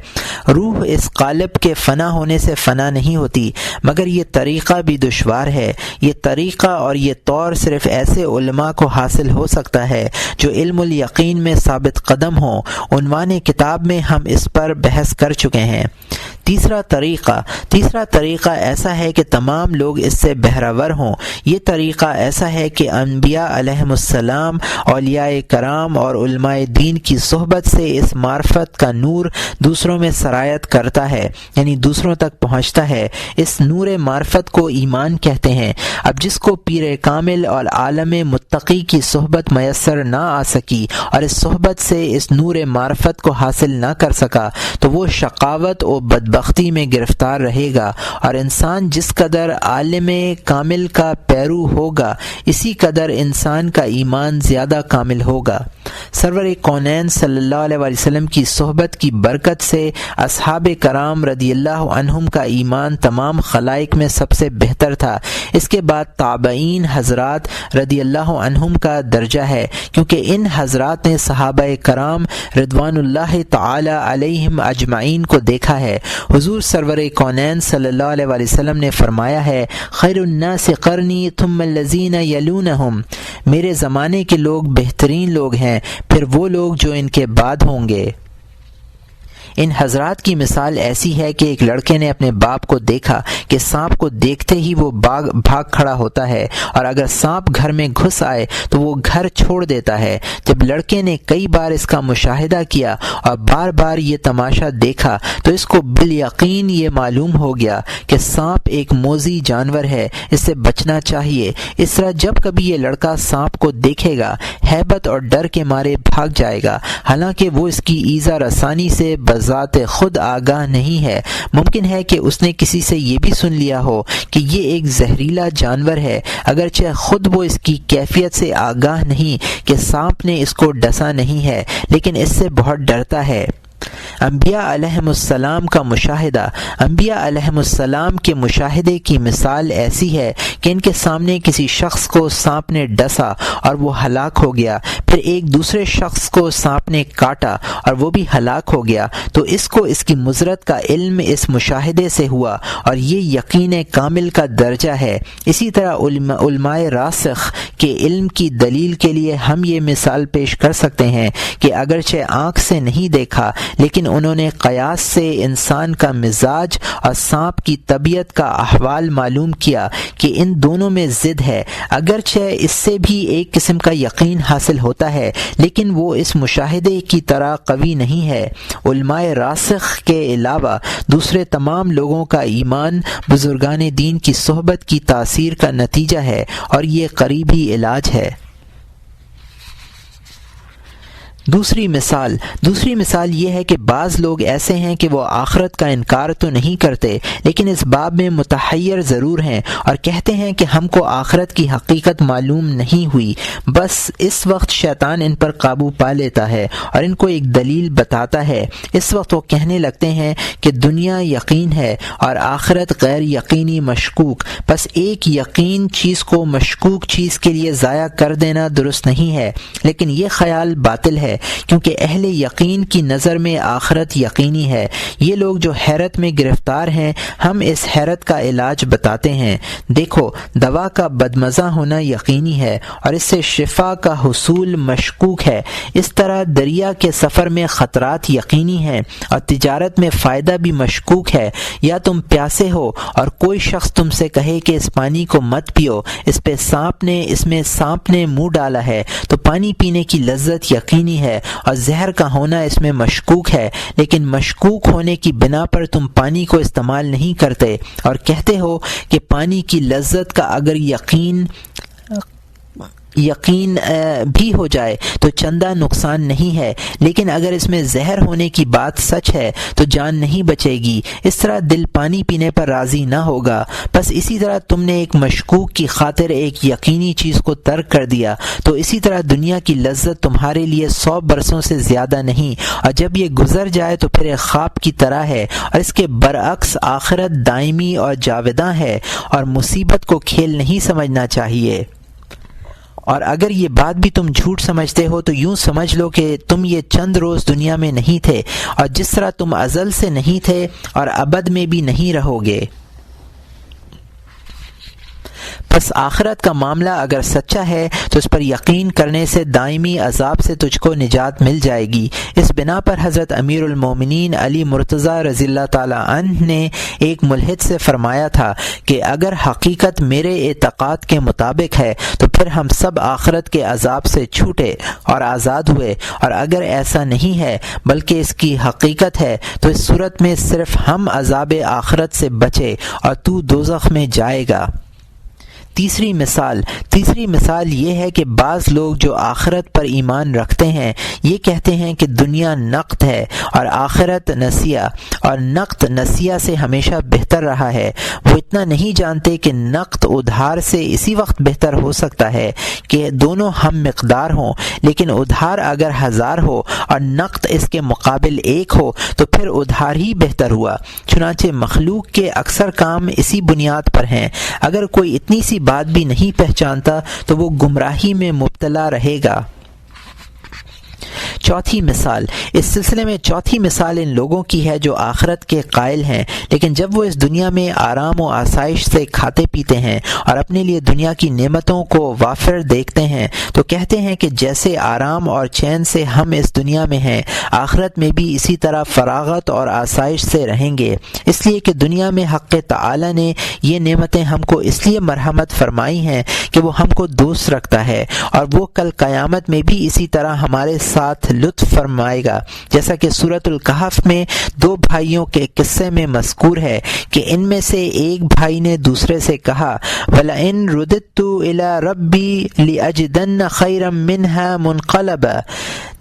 روح اس قالب کے فنا ہونے سے فنا نہیں ہوتی، مگر یہ طریقہ بھی دشوار ہے۔ یہ طریقہ اور یہ طور صرف ایسے علماء کو حاصل ہو سکتا ہے جو علم الیقین میں ثابت قدم ہوں۔ عنوان کتاب میں ہم اس پر بحث کر چکے ہیں۔ تیسرا طریقہ ایسا ہے کہ تمام لوگ اس سے بہرور ہوں۔ یہ طریقہ ایسا ہے کہ انبیاء علیہم السلام، اولیاء کرام اور علماء دین کی صحبت سے اس معرفت کا نور دوسروں میں سرایت کرتا ہے، یعنی دوسروں تک پہنچتا ہے۔ اس نور معرفت کو ایمان کہتے ہیں۔ اب جس کو پیر کامل اور عالم متقی کی صحبت میسر نہ آ سکی اور اس صحبت سے اس نور معرفت کو حاصل نہ کر سکا تو وہ شقاوت و بدبختی میں گرفتار رہے گا، اور انسان جس قدر عالم کامل کا پیرو ہوگا اسی قدر انسان کا ایمان زیادہ کامل ہوگا۔ سرور کونین صلی اللہ علیہ وسلم کی صحبت کی برکت سے اصحاب کرام رضی اللہ عنہم کا ایمان تمام خلائق میں سب سے بہتر تھا۔ اس کے بعد تابعین حضرات رضی اللہ عنہم کا درجہ ہے، کیونکہ ان حضرات نے صحابہ کرام رضوان اللہ تعالی علیہم اجمعین کو دیکھا ہے۔ حضور سرور کونین صلی اللہ علیہ وسلم نے فرمایا ہے، خیر الناس قرنی ثم الذین یلونہم، میرے زمانے کے لوگ بہترین لوگ ہیں، پھر وہ لوگ جو ان کے بعد ہوں گے۔ ان حضرات کی مثال ایسی ہے کہ ایک لڑکے نے اپنے باپ کو دیکھا کہ سانپ کو دیکھتے ہی وہ بھاگ کھڑا ہوتا ہے، اور اگر سانپ گھر میں گھس آئے تو وہ گھر چھوڑ دیتا ہے۔ جب لڑکے نے کئی بار اس کا مشاہدہ کیا اور بار بار یہ تماشا دیکھا تو اس کو بالیقین یہ معلوم ہو گیا کہ سانپ ایک موذی جانور ہے، اس سے بچنا چاہیے۔ اس طرح جب کبھی یہ لڑکا سانپ کو دیکھے گا ہیبت اور ڈر کے مارے بھاگ جائے گا، حالانکہ وہ اس کی ایذا رسانی سے ذات خود آگاہ نہیں ہے۔ ممکن ہے کہ اس نے کسی سے یہ بھی سن لیا ہو کہ یہ ایک زہریلا جانور ہے، اگرچہ خود وہ اس کی کیفیت سے آگاہ نہیں کہ سانپ نے اس کو ڈسا نہیں ہے، لیکن اس سے بہت ڈرتا ہے۔ انبیاء علیہم السلام کا مشاہدہ، انبیاء علیہم السلام کے مشاہدے کی مثال ایسی ہے کہ ان کے سامنے کسی شخص کو سانپ نے ڈسا اور وہ ہلاک ہو گیا، پھر ایک دوسرے شخص کو سانپ نے کاٹا اور وہ بھی ہلاک ہو گیا، تو اس کو اس کی مضرت کا علم اس مشاہدے سے ہوا، اور یہ یقین کامل کا درجہ ہے۔ اسی طرح علماء راسخ کے علم کی دلیل کے لیے ہم یہ مثال پیش کر سکتے ہیں کہ اگرچہ آنکھ سے نہیں دیکھا لیکن انہوں نے قیاس سے انسان کا مزاج اور سانپ کی طبیعت کا احوال معلوم کیا کہ ان دونوں میں ضد ہے، اگرچہ اس سے بھی ایک قسم کا یقین حاصل ہوتا ہے لیکن وہ اس مشاہدے کی طرح قوی نہیں ہے۔ علماء راسخ کے علاوہ دوسرے تمام لوگوں کا ایمان بزرگان دین کی صحبت کی تاثیر کا نتیجہ ہے، اور یہ قریبی علاج ہے۔ دوسری مثال یہ ہے کہ بعض لوگ ایسے ہیں کہ وہ آخرت کا انکار تو نہیں کرتے لیکن اس باب میں متحیر ضرور ہیں اور کہتے ہیں کہ ہم کو آخرت کی حقیقت معلوم نہیں ہوئی، بس اس وقت شیطان ان پر قابو پا لیتا ہے اور ان کو ایک دلیل بتاتا ہے۔ اس وقت وہ کہنے لگتے ہیں کہ دنیا یقین ہے اور آخرت غیر یقینی مشکوک، بس ایک یقین چیز کو مشکوک چیز کے لیے ضائع کر دینا درست نہیں ہے، لیکن یہ خیال باطل ہے کیونکہ اہل یقین کی نظر میں آخرت یقینی ہے۔ یہ لوگ جو حیرت میں گرفتار ہیں، ہم اس حیرت کا علاج بتاتے ہیں۔ دیکھو، دوا کا بدمزہ ہونا یقینی ہے اور اس سے شفا کا حصول مشکوک ہے۔ اس طرح دریا کے سفر میں خطرات یقینی ہیں اور تجارت میں فائدہ بھی مشکوک ہے۔ یا تم پیاسے ہو اور کوئی شخص تم سے کہے کہ اس پانی کو مت پیو، اس میں سانپ نے منہ ڈالا ہے، تو پانی پینے کی لذت یقینی ہے اور زہر کا ہونا اس میں مشکوک ہے، لیکن مشکوک ہونے کی بنا پر تم پانی کو استعمال نہیں کرتے اور کہتے ہو کہ پانی کی لذت کا اگر یقین بھی ہو جائے تو چندہ نقصان نہیں ہے، لیکن اگر اس میں زہر ہونے کی بات سچ ہے تو جان نہیں بچے گی۔ اس طرح دل پانی پینے پر راضی نہ ہوگا۔ بس اسی طرح تم نے ایک مشکوک کی خاطر ایک یقینی چیز کو ترک کر دیا، تو اسی طرح دنیا کی لذت تمہارے لیے 100 برسوں سے زیادہ نہیں، اور جب یہ گزر جائے تو پھر ایک خواب کی طرح ہے، اور اس کے برعکس آخرت دائمی اور جاوداں ہے، اور مصیبت کو کھیل نہیں سمجھنا چاہیے۔ اور اگر یہ بات بھی تم جھوٹ سمجھتے ہو تو یوں سمجھ لو کہ تم یہ چند روز دنیا میں نہیں تھے، اور جس طرح تم ازل سے نہیں تھے اور ابد میں بھی نہیں رہو گے۔ پس آخرت کا معاملہ اگر سچا ہے تو اس پر یقین کرنے سے دائمی عذاب سے تجھ کو نجات مل جائے گی۔ اس بنا پر حضرت امیر المومنین علی مرتضیٰ رضی اللہ تعالی عنہ نے ایک ملحد سے فرمایا تھا کہ اگر حقیقت میرے اعتقاد کے مطابق ہے تو پھر ہم سب آخرت کے عذاب سے چھوٹے اور آزاد ہوئے، اور اگر ایسا نہیں ہے بلکہ اس کی حقیقت ہے تو اس صورت میں صرف ہم عذاب آخرت سے بچے اور تو دوزخ میں جائے گا۔ تیسری مثال یہ ہے کہ بعض لوگ جو آخرت پر ایمان رکھتے ہیں یہ کہتے ہیں کہ دنیا نقد ہے اور آخرت نسیہ، اور نقد نسیہ سے ہمیشہ بہتر رہا ہے۔ وہ اتنا نہیں جانتے کہ نقد ادھار سے اسی وقت بہتر ہو سکتا ہے کہ دونوں ہم مقدار ہوں، لیکن ادھار اگر 1000 ہو اور نقد اس کے مقابل 1 ہو تو پھر ادھار ہی بہتر ہوا۔ چنانچہ مخلوق کے اکثر کام اسی بنیاد پر ہیں۔ اگر کوئی اتنی سی بات بھی نہیں پہچانتا تو وہ گمراہی میں مبتلا رہے گا۔ چوتھی مثال، اس سلسلے میں چوتھی مثال ان لوگوں کی ہے جو آخرت کے قائل ہیں، لیکن جب وہ اس دنیا میں آرام و آسائش سے کھاتے پیتے ہیں اور اپنے لیے دنیا کی نعمتوں کو وافر دیکھتے ہیں تو کہتے ہیں کہ جیسے آرام اور چین سے ہم اس دنیا میں ہیں، آخرت میں بھی اسی طرح فراغت اور آسائش سے رہیں گے، اس لیے کہ دنیا میں حق تعالی نے یہ نعمتیں ہم کو اس لیے مرحمت فرمائی ہیں کہ وہ ہم کو دوست رکھتا ہے، اور وہ کل قیامت میں بھی اسی طرح ہمارے ساتھ لطف فرمائے گا، جیسا کہ سورۃ الکہف میں 2 بھائیوں کے قصے میں مذکور ہے کہ ان میں سے ایک بھائی نے دوسرے سے کہا وَلَئِن رُدِدتُّ إِلَىٰ رَبِّي لِأَجِدَنَّ خَيْرًا مِّنْهَا مُنْقَلَبًا،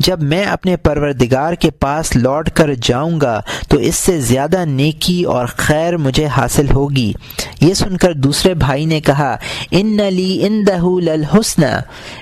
جب میں اپنے پروردگار کے پاس لوٹ کر جاؤں گا تو اس سے زیادہ نیکی اور خیر مجھے حاصل ہوگی۔ یہ سن کر دوسرے بھائی نے کہا اِنَّ لِي عِندَهُ لَلْحُسْنَى،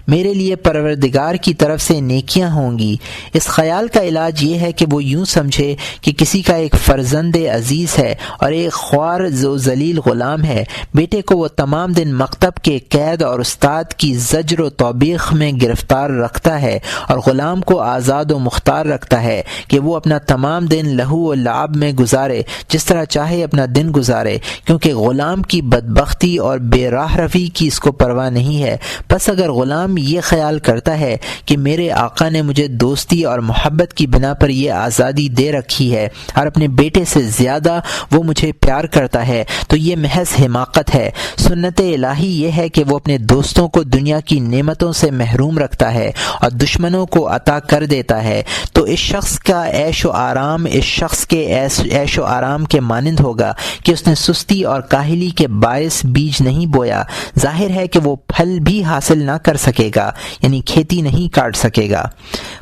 میرے لیے پروردگار کی طرف سے نیکیاں ہوں گی۔ اس خیال کا علاج یہ ہے کہ وہ یوں سمجھے کہ کسی کا ایک فرزند عزیز ہے اور ایک خوار و ذلیل غلام ہے، بیٹے کو وہ تمام دن مکتب کے قید اور استاد کی زجر و توبیخ میں گرفتار رکھتا ہے، اور غلام کو آزاد و مختار رکھتا ہے کہ وہ اپنا تمام دن لہو و لعب میں گزارے، جس طرح چاہے اپنا دن گزارے، کیونکہ غلام کی بدبختی اور بے راہ روی کی اس کو پرواہ نہیں ہے۔ پس اگر غلام یہ خیال کرتا ہے کہ میرے آقا نے مجھے دوستی اور محبت کی بنا پر یہ آزادی دے رکھی ہے اور اپنے بیٹے سے زیادہ وہ مجھے پیار کرتا ہے، تو یہ محض حماقت ہے۔ سنت الہی یہ ہے کہ وہ اپنے دوستوں کو دنیا کی نعمتوں سے محروم رکھتا ہے اور دشمنوں کو عطا کر دیتا ہے، تو اس شخص کا عیش و آرام اس شخص کے عیش و آرام کے مانند ہوگا کہ اس نے سستی اور کاہلی کے باعث بیج نہیں بویا۔ ظاہر ہے کہ وہ پھل بھی حاصل نہ کر سکے گا، یعنی کھیتی نہیں کاٹ سکے گا۔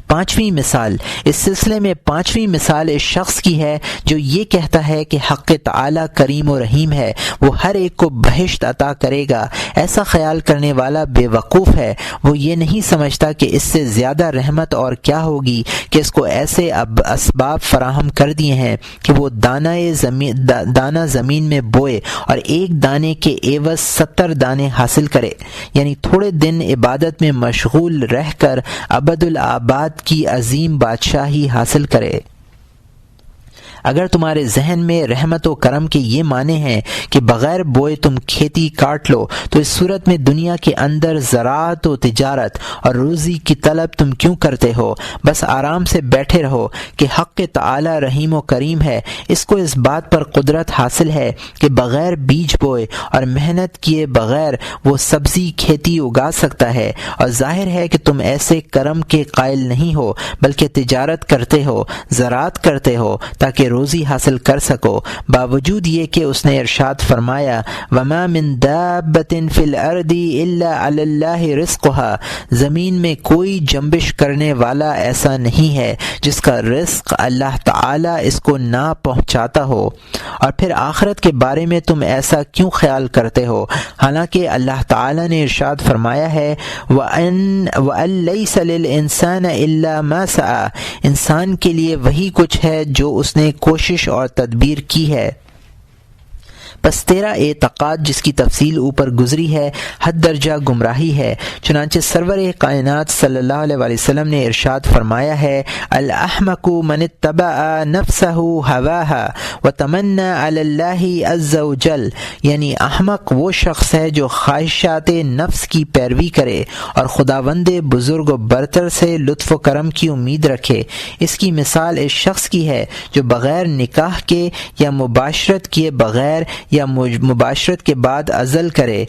پانچویں مثال، اس سلسلے میں پانچویں مثال اس شخص کی ہے جو یہ کہتا ہے کہ حق تعالی کریم و رحیم ہے، وہ ہر ایک کو بہشت عطا کرے گا۔ ایسا خیال کرنے والا بے وقوف ہے، وہ یہ نہیں سمجھتا کہ اس سے زیادہ رحمت اور کیا ہوگی کہ اس کو ایسے اسباب فراہم کر دیے ہیں کہ وہ دانہ زمین میں بوئے اور ایک دانے کے عوض 70 دانے حاصل کرے، یعنی تھوڑے دن عبادت میں مشغول رہ کر ابد الآباد کی عظیم بادشاہی حاصل کرے۔ اگر تمہارے ذہن میں رحمت و کرم کے یہ معنی ہیں کہ بغیر بوئے تم کھیتی کاٹ لو، تو اس صورت میں دنیا کے اندر زراعت و تجارت اور روزی کی طلب تم کیوں کرتے ہو؟ بس آرام سے بیٹھے رہو کہ حق تعالی رحیم و کریم ہے، اس کو اس بات پر قدرت حاصل ہے کہ بغیر بیج بوئے اور محنت کیے بغیر وہ سبزی کھیتی اگا سکتا ہے، اور ظاہر ہے کہ تم ایسے کرم کے قائل نہیں ہو بلکہ تجارت کرتے ہو، زراعت کرتے ہو تاکہ روزی حاصل کر سکو۔ باوجود یہ کہ اس نے ارشاد فرمایا وما من دابۃ فی الارض الا علی اللہ رزقها، زمین میں کوئی جنبش کرنے والا ایسا نہیں ہے جس کا رزق اللہ تعالی اس کو نہ پہنچاتا ہو، اور پھر آخرت کے بارے میں تم ایسا کیوں خیال کرتے ہو؟ حالانکہ اللہ تعالی نے ارشاد فرمایا ہے وَأَن لَيْسَ لِلْإِنسَانَ إِلَّا مَا سَعَى، انسان کے لیے وہی کچھ ہے جو اس نے کوشش اور تدبیر کی ہے۔ بس تیرا اعتقاد جس کی تفصیل اوپر گزری ہے حد درجہ گمراہی ہے۔ چنانچہ سرور کائنات صلی اللہ علیہ وآلہ وسلم نے ارشاد فرمایا ہے الاحمق من اتبع نفسہ ہواها وتمنى علی اللہ عز وجل، یعنی احمق وہ شخص ہے جو خواہشات نفس کی پیروی کرے اور خداوند بزرگ و برتر سے لطف و کرم کی امید رکھے۔ اس کی مثال اس شخص کی ہے جو بغیر نکاح کے یا مباشرت کیے بغیر یا مباشرت کے بعد عزل کرے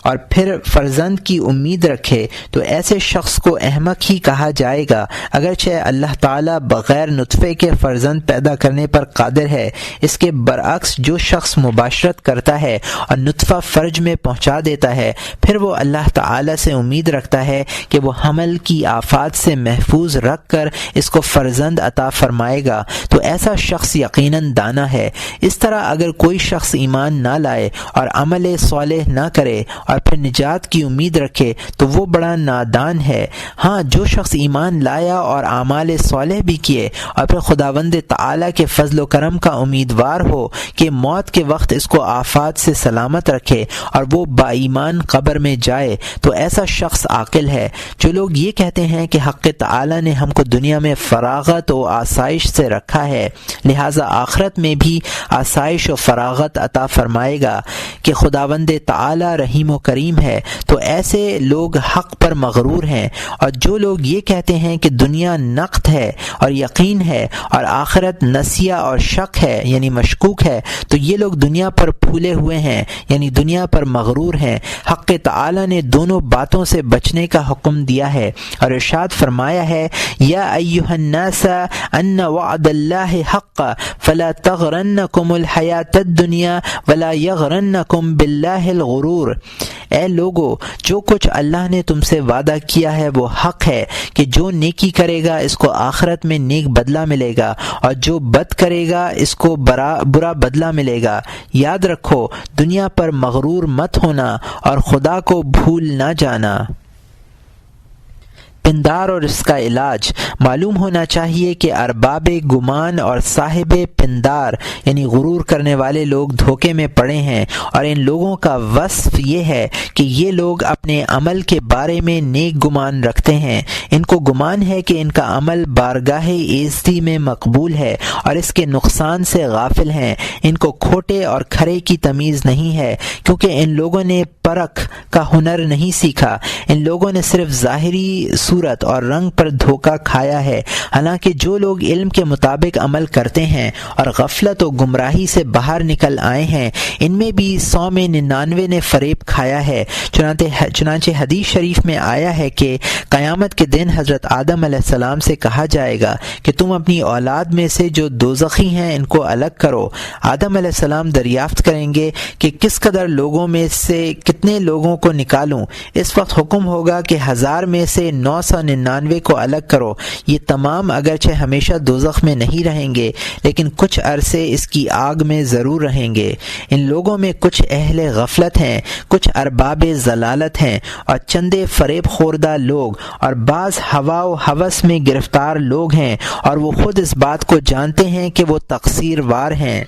اور پھر فرزند کی امید رکھے، تو ایسے شخص کو احمق ہی کہا جائے گا، اگرچہ اللہ تعالیٰ بغیر نطفے کے فرزند پیدا کرنے پر قادر ہے۔ اس کے برعکس جو شخص مباشرت کرتا ہے اور نطفہ فرج میں پہنچا دیتا ہے، پھر وہ اللہ تعالیٰ سے امید رکھتا ہے کہ وہ حمل کی آفات سے محفوظ رکھ کر اس کو فرزند عطا فرمائے گا، تو ایسا شخص یقیناً دانا ہے۔ اس طرح اگر کوئی شخص ایمان نہ لائے اور عمل صالح نہ کرے اور پھر نجات کی امید رکھے تو وہ بڑا نادان ہے۔ ہاں، جو شخص ایمان لایا اور اعمال صالح بھی کیے اور پھر خداوند تعالی کے فضل و کرم کا امیدوار ہو کہ موت کے وقت اس کو آفات سے سلامت رکھے اور وہ با ایمان قبر میں جائے، تو ایسا شخص عاقل ہے۔ جو لوگ یہ کہتے ہیں کہ حق تعالی نے ہم کو دنیا میں فراغت و آسائش سے رکھا ہے، لہٰذا آخرت میں بھی آسائش و فراغت عطا فرمائے گا کہ خداوند تعالی رحیم و کریم ہے، تو ایسے لوگ حق پر مغرور ہیں۔ اور جو لوگ یہ کہتے ہیں کہ دنیا نقد ہے اور یقین ہے اور آخرت نسیہ اور شک ہے یعنی مشکوک ہے، تو یہ لوگ دنیا پر پھولے ہوئے ہیں یعنی دنیا پر مغرور ہیں۔ حق تعالی نے دونوں باتوں سے بچنے کا حکم دیا ہے اور ارشاد فرمایا ہے یا ایھا الناس ان وعد اللہ حق فلا تغرنکم الحیاۃ الدنیا ولا یغرنکم باللہ الغرور، اے لوگو جو کچھ اللہ نے تم سے وعدہ کیا ہے وہ حق ہے کہ جو نیکی کرے گا اس کو آخرت میں نیک بدلہ ملے گا اور جو بد کرے گا اس کو برا بدلہ ملے گا۔ یاد رکھو دنیا پر مغرور مت ہونا اور خدا کو بھول نہ جانا۔ پندار اور اس کا علاج معلوم ہونا چاہیے کہ ارباب گمان اور صاحب پندار یعنی غرور کرنے والے لوگ دھوکے میں پڑے ہیں، اور ان لوگوں کا وصف یہ ہے کہ یہ لوگ اپنے عمل کے بارے میں نیک گمان رکھتے ہیں، ان کو گمان ہے کہ ان کا عمل بارگاہ ایزدی میں مقبول ہے اور اس کے نقصان سے غافل ہیں۔ ان کو کھوٹے اور کھرے کی تمیز نہیں ہے، کیونکہ ان لوگوں نے پرکھ کا ہنر نہیں سیکھا، ان لوگوں نے صرف ظاہری صورت اور رنگ پر دھوکہ کھایا ہے۔ حالانکہ جو لوگ علم کے مطابق عمل کرتے ہیں اور غفلت و گمراہی سے باہر نکل آئے ہیں، ان میں بھی 100 میں 99 نے فریب کھایا ہے۔ چنانچہ حدیث شریف میں آیا ہے کہ قیامت کے دن حضرت آدم علیہ السلام سے کہا جائے گا کہ تم اپنی اولاد میں سے جو دوزخی ہیں ان کو الگ کرو۔ آدم علیہ السلام دریافت کریں گے کہ کس قدر لوگوں میں سے کتنے لوگوں کو نکالوں؟ اس وقت حکم ہوگا کہ 1000 میں سے 999 کو الگ کرو، یہ تمام اگرچہ ہمیشہ دوزخ میں نہیں رہیں گے لیکن کچھ عرصے اس کی آگ میں ضرور رہیں گے۔ ان لوگوں میں کچھ اہل غفلت ہیں، کچھ ارباب ضلالت ہیں اور چندے فریب خوردہ لوگ، اور بعض ہوا و ہوس میں گرفتار لوگ ہیں، اور وہ خود اس بات کو جانتے ہیں کہ وہ تقصیر وار ہیں۔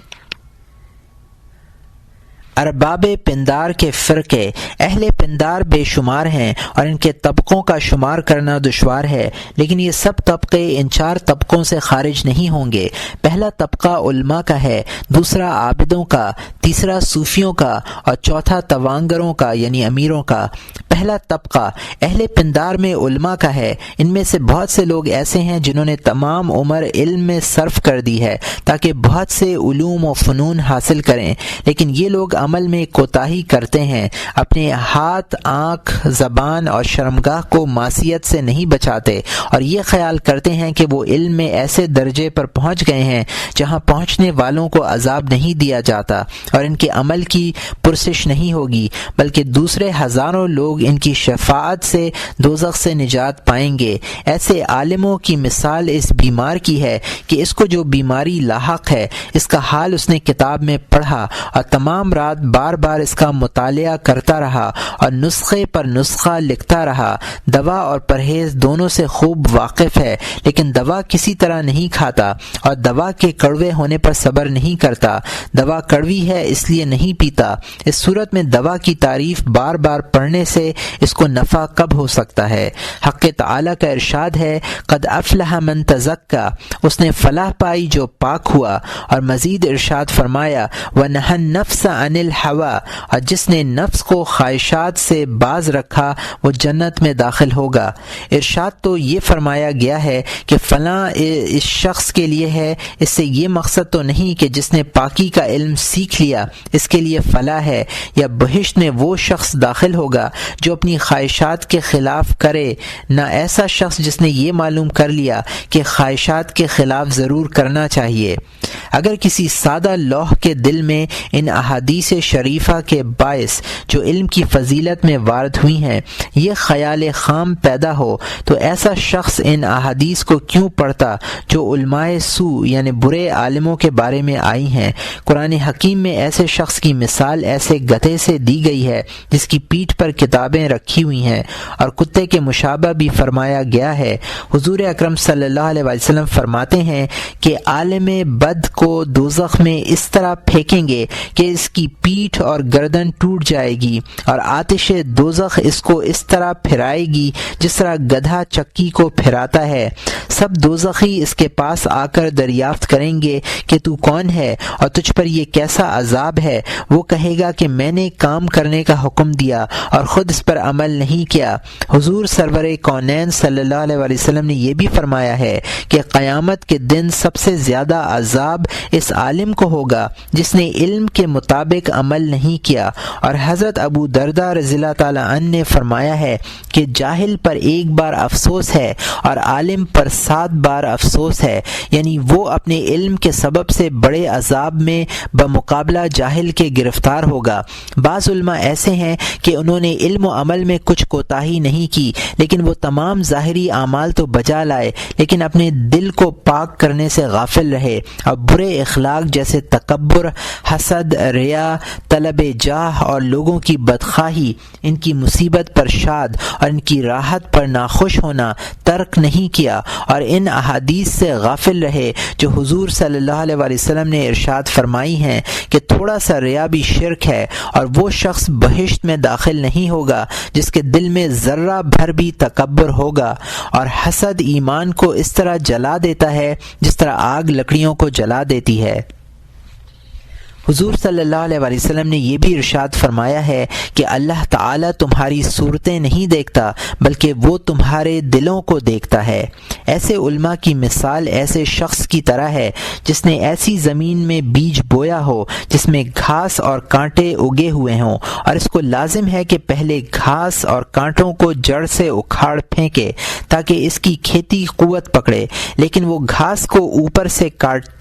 ارباب پندار کے فرقے، اہل پندار بے شمار ہیں اور ان کے طبقوں کا شمار کرنا دشوار ہے، لیکن یہ سب طبقے ان 4 طبقوں سے خارج نہیں ہوں گے۔ پہلا طبقہ علماء کا ہے، دوسرا عابدوں کا، تیسرا صوفیوں کا اور چوتھا توانگروں کا یعنی امیروں کا۔ پہلا طبقہ اہل پندار میں علماء کا ہے۔ ان میں سے بہت سے لوگ ایسے ہیں جنہوں نے تمام عمر علم میں صرف کر دی ہے تاکہ بہت سے علوم و فنون حاصل کریں، لیکن یہ لوگ عمل میں کوتاہی کرتے ہیں، اپنے ہاتھ، آنکھ، زبان اور شرمگاہ کو معصیت سے نہیں بچاتے، اور یہ خیال کرتے ہیں کہ وہ علم میں ایسے درجے پر پہنچ گئے ہیں جہاں پہنچنے والوں کو عذاب نہیں دیا جاتا اور ان کے عمل کی پرسش نہیں ہوگی، بلکہ دوسرے ہزاروں لوگ ان کی شفاعت سے دوزخ سے نجات پائیں گے۔ ایسے عالموں کی مثال اس بیمار کی ہے کہ اس کو جو بیماری لاحق ہے اس کا حال اس نے کتاب میں پڑھا اور تمام رات بار بار اس کا مطالعہ کرتا رہا اور نسخے پر نسخہ لکھتا رہا۔ دوا اور پرہیز دونوں سے خوب واقف ہے، لیکن دوا کسی طرح نہیں کھاتا اور دوا کے کڑوے ہونے پر صبر نہیں کرتا۔ دوا کڑوی ہے اس لیے نہیں پیتا۔ اس صورت میں دوا کی تعریف بار بار پڑھنے سے اس کو نفع کب ہو سکتا ہے؟ حق تعالی کا ارشاد ہے، قد افلح من تزکا، اس نے فلاح پائی جو پاک ہوا، اور مزید ارشاد فرمایا وَنَهَى النَّفْسَ عَنِ الْهَوَىٰ، اور جس نے نفس کو خواہشات سے باز رکھا وہ جنت میں داخل ہوگا۔ ارشاد تو یہ فرمایا گیا ہے کہ فلاں اس شخص کے لیے ہے، اس سے یہ مقصد تو نہیں کہ جس نے پاکی کا علم سیکھ لیا اس کے لیے فلاح ہے، یا بہشت میں وہ شخص داخل ہوگا جو اپنی خواہشات کے خلاف کرے، نہ ایسا شخص جس نے یہ معلوم کر لیا کہ خواہشات کے خلاف ضرور کرنا چاہیے۔ اگر کسی سادہ لوح کے دل میں ان احادیث شریفہ کے باعث جو علم کی فضیلت میں وارد ہوئی ہیں یہ خیال خام پیدا ہو تو ایسا شخص ان احادیث کو کیوں پڑھتا جو علماء سو یعنی برے عالموں کے بارے میں آئی ہیں۔ قرآن حکیم میں ایسے شخص کی مثال ایسے گدھے سے دی گئی ہے جس کی پیٹھ پر کتابیں رکھی ہوئی ہیں، اور کتے کے مشابہ بھی فرمایا گیا ہے۔ حضور اکرم صلی اللہ علیہ وسلم فرماتے ہیں کہ عالم بد کو دوزخ میں اس طرح پھینکیں گے کہ اس کی پیٹھ اور گردن ٹوٹ جائے گی، اور آتش دوزخ اس کو اس طرح پھرائے گی جس طرح گدھا چکی کو پھراتا ہے۔ سب دوزخی اس کے پاس آ کر دریافت کریں گے کہ تو کون ہے اور تجھ پر یہ کیسا عذاب ہے؟ وہ کہے گا کہ میں نے کام کرنے کا حکم دیا اور خود اس پر عمل نہیں کیا۔ حضور سرور کونین صلی اللہ علیہ وسلم نے یہ بھی فرمایا ہے کہ قیامت کے دن سب سے زیادہ عذاب اس عالم کو ہوگا جس نے علم کے مطابق عمل نہیں کیا، اور حضرت ابو درداء رضی اللہ تعالی عنہ نے فرمایا ہے کہ جاہل پر ایک بار افسوس ہے اور عالم پر 7 بار افسوس ہے، یعنی وہ اپنے علم کے سبب سے بڑے عذاب میں بمقابلہ جاہل کے گرفتار ہوگا۔ بعض علماء ایسے ہیں کہ انہوں نے علم و عمل میں کچھ کوتاہی نہیں کی، لیکن وہ تمام ظاہری اعمال تو بجا لائے لیکن اپنے دل کو پاک کرنے سے غافل رہے، اور برے اخلاق جیسے تکبر، حسد، ریا، طلب جاہ اور لوگوں کی بدخواہی، ان کی مصیبت پر شاد اور ان کی راحت پر ناخوش ہونا ترک نہیں کیا، اور ان احادیث سے غافل رہے جو حضور صلی اللہ علیہ وسلم نے ارشاد فرمائی ہیں کہ تھوڑا سا ریا بھی شرک ہے، اور وہ شخص بہشت میں داخل نہیں ہوگا جس کے دل میں ذرہ بھر بھی تکبر ہوگا، اور حسد ایمان کو اس طرح جلا دیتا ہے جس طرح آگ لکڑیوں کو جلا دیتی ہے۔ حضور صلی اللہ علیہ وسلم نے یہ بھی ارشاد فرمایا ہے کہ اللہ تعالیٰ تمہاری صورتیں نہیں دیکھتا بلکہ وہ تمہارے دلوں کو دیکھتا ہے۔ ایسے علماء کی مثال ایسے شخص کی طرح ہے جس نے ایسی زمین میں بیج بویا ہو جس میں گھاس اور کانٹے اگے ہوئے ہوں، اور اس کو لازم ہے کہ پہلے گھاس اور کانٹوں کو جڑ سے اکھاڑ پھینکے تاکہ اس کی کھیتی قوت پکڑے، لیکن وہ گھاس کو اوپر سے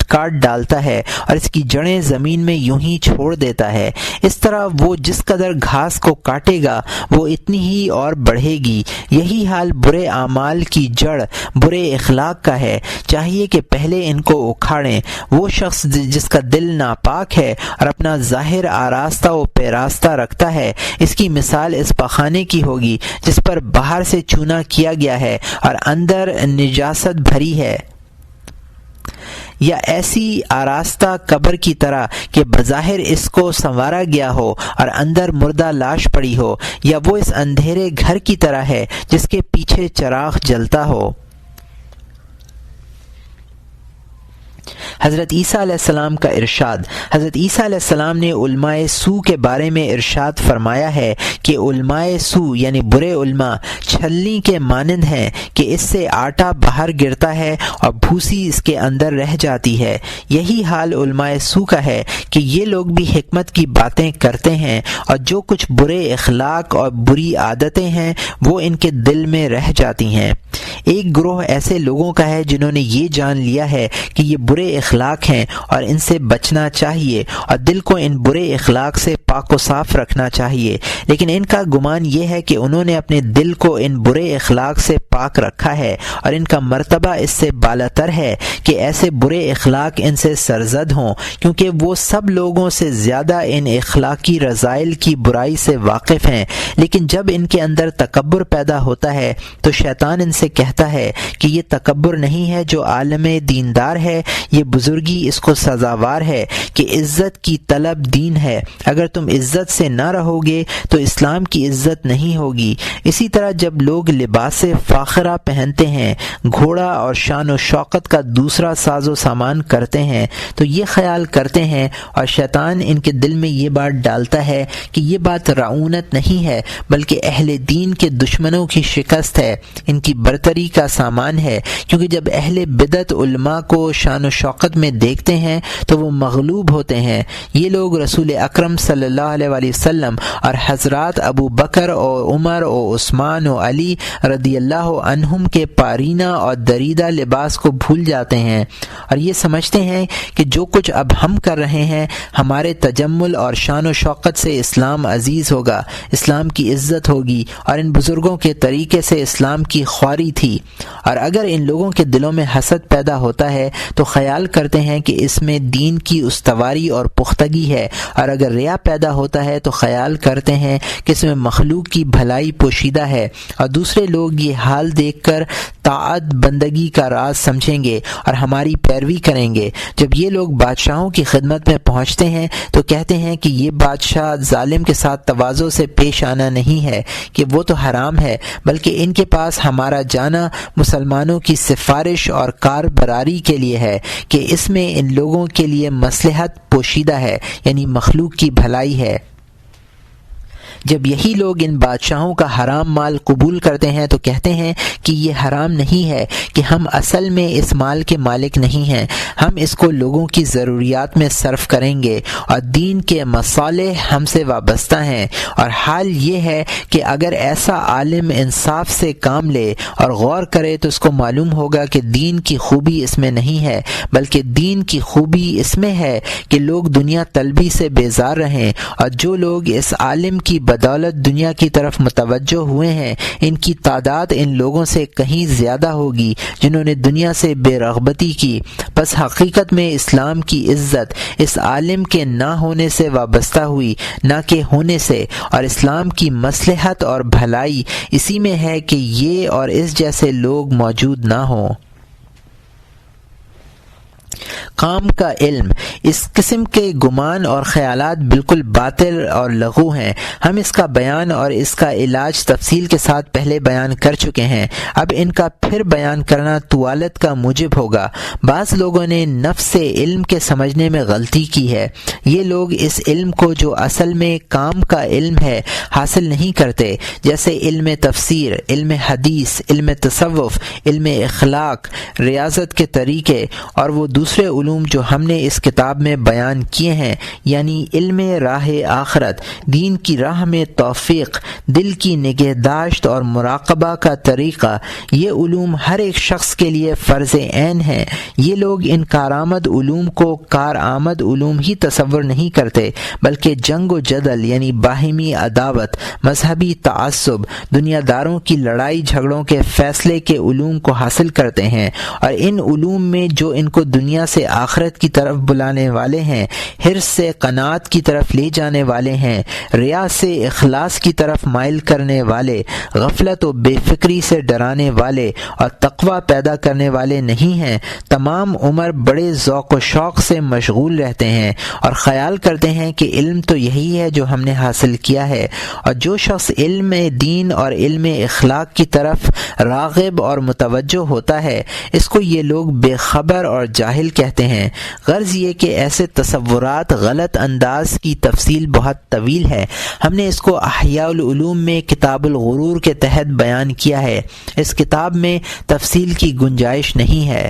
کاٹ ڈالتا ہے اور اس کی جڑیں زمین میں یوں ہی چھوڑ دیتا ہے۔ اس طرح وہ جس قدر گھاس کو کاٹے گا وہ اتنی ہی اور بڑھے گی۔ یہی حال برے اعمال کی جڑ برے اخلاق کا ہے، چاہیے کہ پہلے ان کو اکھاڑیں۔ وہ شخص جس کا دل ناپاک ہے اور اپنا ظاہر آراستہ و پیراستہ رکھتا ہے، اس کی مثال اس پخانے کی ہوگی جس پر باہر سے چونا کیا گیا ہے اور اندر نجاست بھری ہے، یا ایسی آراستہ قبر کی طرح کہ بظاہر اس کو سنوارا گیا ہو اور اندر مردہ لاش پڑی ہو، یا وہ اس اندھیرے گھر کی طرح ہے جس کے پیچھے چراغ جلتا ہو۔ حضرت عیسیٰ علیہ السلام کا ارشاد۔ حضرت عیسیٰ علیہ السلام نے علماء سو کے بارے میں ارشاد فرمایا ہے کہ علماء سو یعنی برے علماء چھلنی کے مانند ہیں کہ اس سے آٹا باہر گرتا ہے اور بھوسی اس کے اندر رہ جاتی ہے۔ یہی حال علماء سو کا ہے کہ یہ لوگ بھی حکمت کی باتیں کرتے ہیں اور جو کچھ برے اخلاق اور بری عادتیں ہیں وہ ان کے دل میں رہ جاتی ہیں۔ ایک گروہ ایسے لوگوں کا ہے جنہوں نے یہ جان لیا ہے کہ یہ برے اخلاق ہیں اور ان سے بچنا چاہیے اور دل کو ان برے اخلاق سے پاک و صاف رکھنا چاہیے، لیکن ان کا گمان یہ ہے کہ انہوں نے اپنے دل کو ان برے اخلاق سے پاک رکھا ہے اور ان کا مرتبہ اس سے بالاتر ہے کہ ایسے برے اخلاق ان سے سرزد ہوں، کیونکہ وہ سب لوگوں سے زیادہ ان اخلاقی رذائل کی برائی سے واقف ہیں۔ لیکن جب ان کے اندر تکبر پیدا ہوتا ہے تو شیطان ان سے کہتا ہے کہ یہ تکبر نہیں ہے جو عالم دیندار ہے، یہ بزرگی اس کو سزاوار ہے کہ عزت کی طلب دین ہے، اگر تم عزت سے نہ رہو گے تو اسلام کی عزت نہیں ہوگی۔ اسی طرح جب لوگ لباس فاخرہ پہنتے ہیں، گھوڑا اور شان و شوکت کا دوسرا ساز و سامان کرتے ہیں تو یہ خیال کرتے ہیں اور شیطان ان کے دل میں یہ بات ڈالتا ہے کہ یہ بات رعونت نہیں ہے بلکہ اہل دین کے دشمنوں کی شکست ہے، ان کی برتری کا سامان ہے، کیونکہ جب اہل بدعت علماء کو شان و شوکت میں دیکھتے ہیں تو وہ مغلوب ہوتے ہیں۔ یہ لوگ رسول اکرم صلی اللہ علیہ وآلہ وسلم اور حضرات ابو بکر اور عمر اور عثمان اور علی رضی اللہ عنہم کے پارینہ اور دریدہ لباس کو بھول جاتے ہیں اور یہ سمجھتے ہیں کہ جو کچھ اب ہم کر رہے ہیں ہمارے تجمل اور شان و شوکت سے اسلام عزیز ہوگا، اسلام کی عزت ہوگی، اور ان بزرگوں کے طریقے سے اسلام کی خواری تھی۔ اور اگر ان لوگوں کے دلوں میں حسد پیدا ہوتا ہے تو خیال کرتے ہیں کہ اس میں دین کی استواری اور پختگی ہے، اور اگر ریا پیدا ہوتا ہے تو خیال کرتے ہیں کہ اس میں مخلوق کی بھلائی پوشیدہ ہے، اور دوسرے لوگ یہ حال دیکھ کر طاعت بندگی کا راز سمجھیں گے اور ہماری پیروی کریں گے۔ جب یہ لوگ بادشاہوں کی خدمت میں پہنچتے ہیں تو کہتے ہیں کہ یہ بادشاہ ظالم کے ساتھ تواضع سے پیش آنا نہیں ہے کہ وہ تو حرام ہے، بلکہ ان کے پاس ہمارا جانا مسلمانوں کی سفارش اور کاربراری کے لیے ہے کہ اس میں ان لوگوں کے لیے مصلحت پوشیدہ ہے، یعنی مخلوق کی بھلائی ہے۔ جب یہی لوگ ان بادشاہوں کا حرام مال قبول کرتے ہیں تو کہتے ہیں کہ یہ حرام نہیں ہے کہ ہم اصل میں اس مال کے مالک نہیں ہیں، ہم اس کو لوگوں کی ضروریات میں صرف کریں گے اور دین کے مصالح ہم سے وابستہ ہیں۔ اور حال یہ ہے کہ اگر ایسا عالم انصاف سے کام لے اور غور کرے تو اس کو معلوم ہوگا کہ دین کی خوبی اس میں نہیں ہے، بلکہ دین کی خوبی اس میں ہے کہ لوگ دنیا طلبی سے بیزار رہیں، اور جو لوگ اس عالم کی بدولت دنیا کی طرف متوجہ ہوئے ہیں ان کی تعداد ان لوگوں سے کہیں زیادہ ہوگی جنہوں نے دنیا سے بے رغبتی کی۔ پس حقیقت میں اسلام کی عزت اس عالم کے نہ ہونے سے وابستہ ہوئی نہ کہ ہونے سے، اور اسلام کی مصلحت اور بھلائی اسی میں ہے کہ یہ اور اس جیسے لوگ موجود نہ ہوں۔ کام کا علم، اس قسم کے گمان اور خیالات بالکل باطل اور لغو ہیں۔ ہم اس کا بیان اور اس کا علاج تفصیل کے ساتھ پہلے بیان کر چکے ہیں، اب ان کا پھر بیان کرنا طوالت کا موجب ہوگا۔ بعض لوگوں نے نفس سے علم کے سمجھنے میں غلطی کی ہے۔ یہ لوگ اس علم کو جو اصل میں کام کا علم ہے حاصل نہیں کرتے، جیسے علم تفسیر، علم حدیث، علم تصوف، علم اخلاق، ریاضت کے طریقے، اور وہ دوسرے دوسرے علوم جو ہم نے اس کتاب میں بیان کیے ہیں، یعنی علم راہ آخرت، دین کی راہ میں توفیق، دل کی نگہداشت اور مراقبہ کا طریقہ، یہ علوم ہر ایک شخص کے لیے فرض عین ہیں۔ یہ لوگ ان کارآمد علوم کو کارآمد علوم ہی تصور نہیں کرتے، بلکہ جنگ و جدل یعنی باہمی عداوت، مذہبی تعصب، دنیا داروں کی لڑائی جھگڑوں کے فیصلے کے علوم کو حاصل کرتے ہیں، اور ان علوم میں جو ان کو دنیا سے آخرت کی طرف بلانے والے ہیں، حرص سے قناعت کی طرف لے جانے والے ہیں، ریا سے اخلاص کی طرف مائل کرنے والے، غفلت و بے فکری سے ڈرانے والے اور تقوی پیدا کرنے والے نہیں ہیں، تمام عمر بڑے ذوق و شوق سے مشغول رہتے ہیں اور خیال کرتے ہیں کہ علم تو یہی ہے جو ہم نے حاصل کیا ہے۔ اور جو شخص علم دین اور علم اخلاق کی طرف راغب اور متوجہ ہوتا ہے، اس کو یہ لوگ بے خبر اور جاہل کہتے ہیں۔ غرض یہ کہ ایسے تصورات غلط انداز کی تفصیل بہت طویل ہے، ہم نے اس کو احیاء العلوم میں کتاب الغرور کے تحت بیان کیا ہے، اس کتاب میں تفصیل کی گنجائش نہیں ہے۔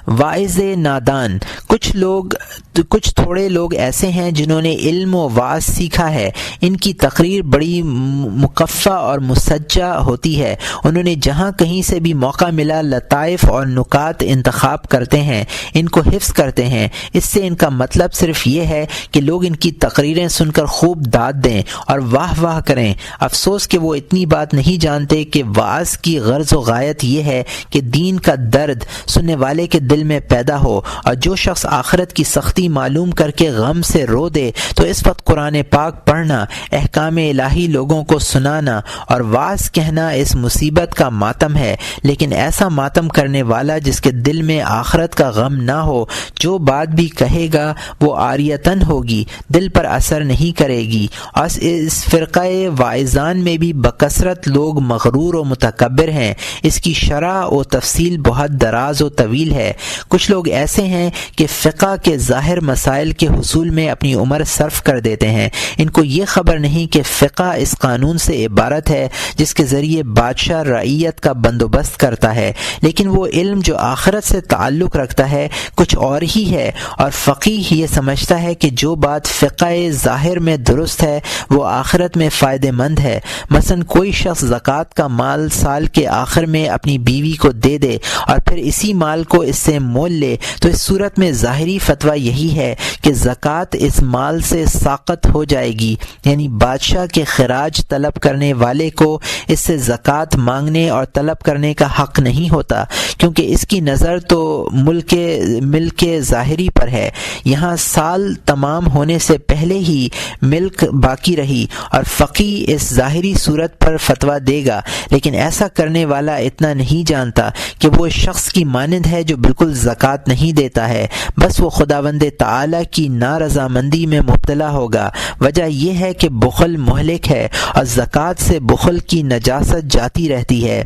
واعظ نادان، کچھ تھوڑے لوگ ایسے ہیں جنہوں نے علم و واعظ سیکھا ہے، ان کی تقریر بڑی مقفع اور مسجع ہوتی ہے، انہوں نے جہاں کہیں سے بھی موقع ملا لطائف اور نکات انتخاب کرتے ہیں، ان کو حفظ کرتے ہیں، اس سے ان کا مطلب صرف یہ ہے کہ لوگ ان کی تقریریں سن کر خوب داد دیں اور واہ واہ کریں۔ افسوس کہ وہ اتنی بات نہیں جانتے کہ واعظ کی غرض و غایت یہ ہے کہ دین کا درد سننے والے کے دل میں پیدا ہو، اور جو شخص آخرت کی سختی معلوم کر کے غم سے رو دے تو اس وقت قرآن پاک پڑھنا، احکام الہی لوگوں کو سنانا اور واعظ کہنا اس مصیبت کا ماتم ہے، لیکن ایسا ماتم کرنے والا جس کے دل میں آخرت کا غم نہ ہو، جو بات بھی کہے گا وہ عاریتن ہوگی، دل پر اثر نہیں کرے گی۔ اور اس فرقہ واعظان میں بھی بکثرت لوگ مغرور و متکبر ہیں، اس کی شرح و تفصیل بہت دراز و طویل ہے۔ کچھ لوگ ایسے ہیں کہ فقہ کے ظاہر مسائل کے حصول میں اپنی عمر صرف کر دیتے ہیں، ان کو یہ خبر نہیں کہ فقہ اس قانون سے عبارت ہے جس کے ذریعے بادشاہ رعیت کا بندوبست کرتا ہے، لیکن وہ علم جو آخرت سے تعلق رکھتا ہے کچھ اور ہی ہے، اور فقیہ یہ سمجھتا ہے کہ جو بات فقہ ظاہر میں درست ہے وہ آخرت میں فائدہ مند ہے۔ مثلا کوئی شخص زکوٰۃ کا مال سال کے آخر میں اپنی بیوی کو دے دے اور پھر اسی مال کو اس سے مول لے، تو اس صورت میں ظاہری فتویٰ یہی ہے کہ زکوٰۃ اس مال سے ساقط ہو جائے گی، یعنی بادشاہ کے خراج طلب کرنے والے کو اس سے زکوٰۃ مانگنے اور طلب کرنے کا حق نہیں ہوتا، کیونکہ اس کی نظر تو ملک ظاہری پر ہے، یہاں سال تمام ہونے سے پہلے ہی ملک باقی رہی، اور فقیہ اس ظاہری صورت پر فتویٰ دے گا، لیکن ایسا کرنے والا اتنا نہیں جانتا کہ وہ شخص کی مانند ہے جو بالکل زکوٰۃ نہیں دیتا ہے، بس وہ خداوند تعالی کی نارضامندی میں مبتلا ہوگا۔ وجہ یہ ہے کہ بخل مہلک ہے اور زکوٰۃ سے بخل کی نجاست جاتی رہتی ہے۔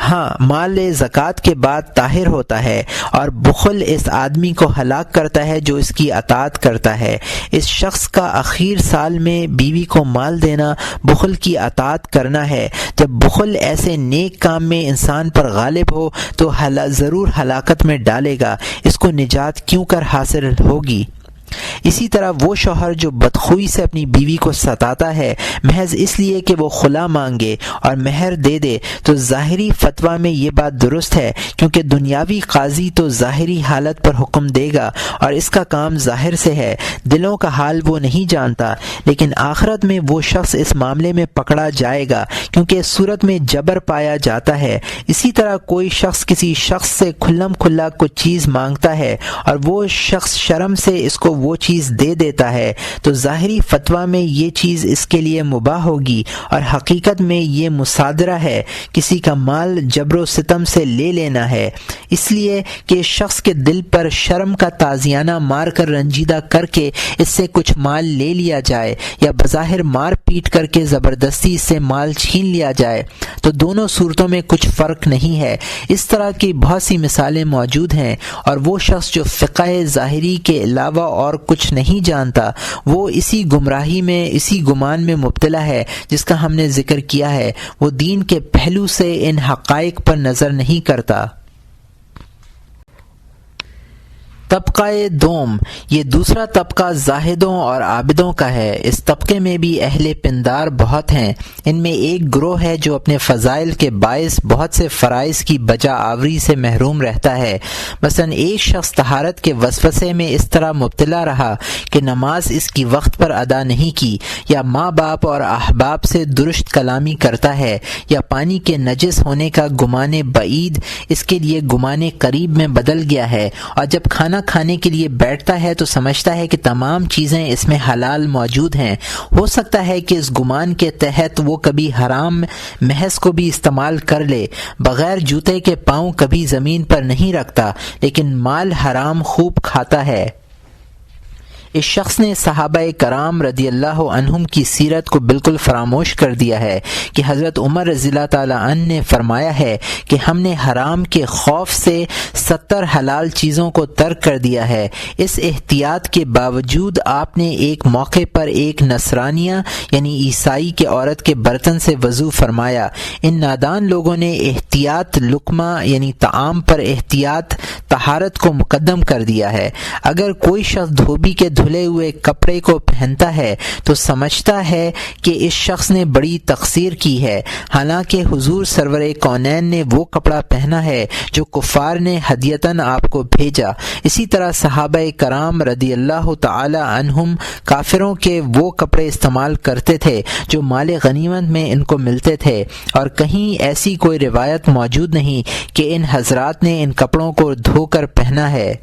ہاں، مال زکوٰۃ کے بعد طاہر ہوتا ہے، اور بخل اس آدمی کو ہلاک کرتا ہے جو اس کی اطاعت کرتا ہے۔ اس شخص کا اخیر سال میں بیوی کو مال دینا بخل کی اطاعت کرنا ہے۔ جب بخل ایسے نیک کام میں انسان پر غالب ہو تو ضرور ہلاکت میں ڈالے گا، اس کو نجات کیوں کر حاصل ہوگی۔ اسی طرح وہ شوہر جو بدخوئی سے اپنی بیوی کو ستاتا ہے محض اس لیے کہ وہ خلا مانگے اور مہر دے دے، تو ظاہری فتویٰ میں یہ بات درست ہے، کیونکہ دنیاوی قاضی تو ظاہری حالت پر حکم دے گا اور اس کا کام ظاہر سے ہے، دلوں کا حال وہ نہیں جانتا، لیکن آخرت میں وہ شخص اس معاملے میں پکڑا جائے گا، کیونکہ اس صورت میں جبر پایا جاتا ہے۔ اسی طرح کوئی شخص کسی شخص سے کھلم کھلا کچھ چیز مانگتا ہے اور وہ شخص شرم سے اس کو وہ چیز دے دیتا ہے، تو ظاہری فتویٰ میں یہ چیز اس کے لیے مباح ہوگی، اور حقیقت میں یہ مصادرہ ہے، کسی کا مال جبر و ستم سے لے لینا ہے، اس لیے کہ شخص کے دل پر شرم کا تازیانہ مار کر رنجیدہ کر کے اس سے کچھ مال لے لیا جائے، یا بظاہر مار پیٹ کر کے زبردستی اس سے مال چھین لیا جائے، تو دونوں صورتوں میں کچھ فرق نہیں ہے۔ اس طرح کی بہت سی مثالیں موجود ہیں، اور وہ شخص جو فقہ ظاہری کے علاوہ اور کچھ نہیں جانتا وہ اسی گمراہی میں، اسی گمان میں مبتلا ہے جس کا ہم نے ذکر کیا ہے، وہ دین کے پہلو سے ان حقائق پر نظر نہیں کرتا۔ طبقہ دوم، یہ دوسرا طبقہ زاہدوں اور عابدوں کا ہے۔ اس طبقے میں بھی اہل پندار بہت ہیں۔ ان میں ایک گروہ ہے جو اپنے فضائل کے باعث بہت سے فرائض کی بجا آوری سے محروم رہتا ہے۔ مثلا ایک شخص طہارت کے وسوسے میں اس طرح مبتلا رہا کہ نماز اس کی وقت پر ادا نہیں کی، یا ماں باپ اور احباب سے درست کلامی کرتا ہے، یا پانی کے نجس ہونے کا گمان بعید اس کے لیے گمان قریب میں بدل گیا ہے، اور جب کھانا کھانے کے لیے بیٹھتا ہے تو سمجھتا ہے کہ تمام چیزیں اس میں حلال موجود ہیں۔ ہو سکتا ہے کہ اس گمان کے تحت وہ کبھی حرام محض کو بھی استعمال کر لے، بغیر جوتے کے پاؤں کبھی زمین پر نہیں رکھتا، لیکن مال حرام خوب کھاتا ہے۔ اس شخص نے صحابہ کرام رضی اللہ عنہم کی سیرت کو بالکل فراموش کر دیا ہے کہ حضرت عمر رضی اللہ تعالی عنہ نے فرمایا ہے کہ ہم نے حرام کے خوف سے 70 حلال چیزوں کو ترک کر دیا ہے۔ اس احتیاط کے باوجود آپ نے ایک موقع پر ایک نصرانیہ یعنی عیسائی کے عورت کے برتن سے وضو فرمایا۔ ان نادان لوگوں نے احتیاط لقمہ یعنی طعام پر احتیاط طہارت کو مقدم کر دیا ہے۔ اگر کوئی شخص دھوبی کے دھلے ہوئے کپڑے کو پہنتا ہے تو سمجھتا ہے کہ اس شخص نے بڑی تقصیر کی ہے، حالانکہ حضور سرور کونین نے وہ کپڑا پہنا ہے جو کفار نے ہدیتاً آپ کو بھیجا۔ اسی طرح صحابہ کرام رضی اللہ تعالی عنہم کافروں کے وہ کپڑے استعمال کرتے تھے جو مال غنیمت میں ان کو ملتے تھے، اور کہیں ایسی کوئی روایت موجود نہیں کہ ان حضرات نے ان کپڑوں کو دھو کر پہنا ہے،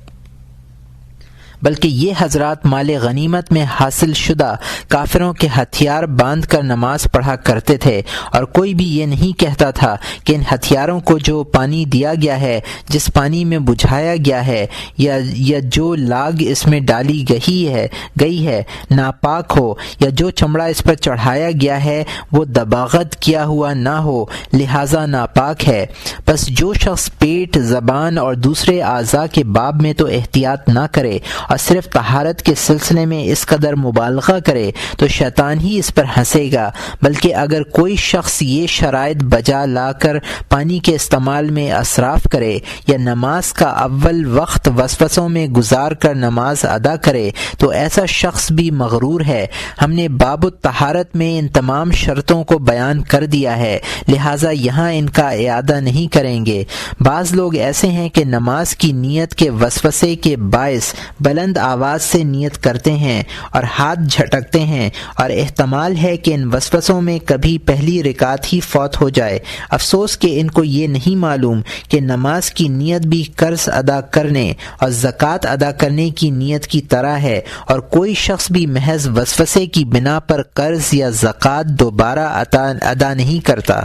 بلکہ یہ حضرات مال غنیمت میں حاصل شدہ کافروں کے ہتھیار باندھ کر نماز پڑھا کرتے تھے، اور کوئی بھی یہ نہیں کہتا تھا کہ ان ہتھیاروں کو جو پانی دیا گیا ہے، جس پانی میں بجھایا گیا ہے، یا جو لاگ اس میں ڈالی گئی ہے ناپاک ہو، یا جو چمڑا اس پر چڑھایا گیا ہے وہ دباغت کیا ہوا نہ ہو، لہذا ناپاک ہے۔ بس جو شخص پیٹ، زبان اور دوسرے اعضاء کے باب میں تو احتیاط نہ کرے اور صرف طہارت کے سلسلے میں اس قدر مبالغہ کرے تو شیطان ہی اس پر ہنسے گا، بلکہ اگر کوئی شخص یہ شرائط بجا لا کر پانی کے استعمال میں اسراف کرے، یا نماز کا اول وقت وسوسوں میں گزار کر نماز ادا کرے، تو ایسا شخص بھی مغرور ہے۔ ہم نے باب الطہارت میں ان تمام شرطوں کو بیان کر دیا ہے، لہٰذا یہاں ان کا اعادہ نہیں کریں گے۔ بعض لوگ ایسے ہیں کہ نماز کی نیت کے وسوسے کے باعث بلند آواز سے نیت کرتے ہیں اور ہاتھ جھٹکتے ہیں، اور احتمال ہے کہ ان وسوسوں میں کبھی پہلی رکعت ہی فوت ہو جائے۔ افسوس کہ ان کو یہ نہیں معلوم کہ نماز کی نیت بھی قرض ادا کرنے اور زکوٰۃ ادا کرنے کی نیت کی طرح ہے، اور کوئی شخص بھی محض وسوسے کی بنا پر قرض یا زکوٰۃ دوبارہ ادا نہیں کرتا۔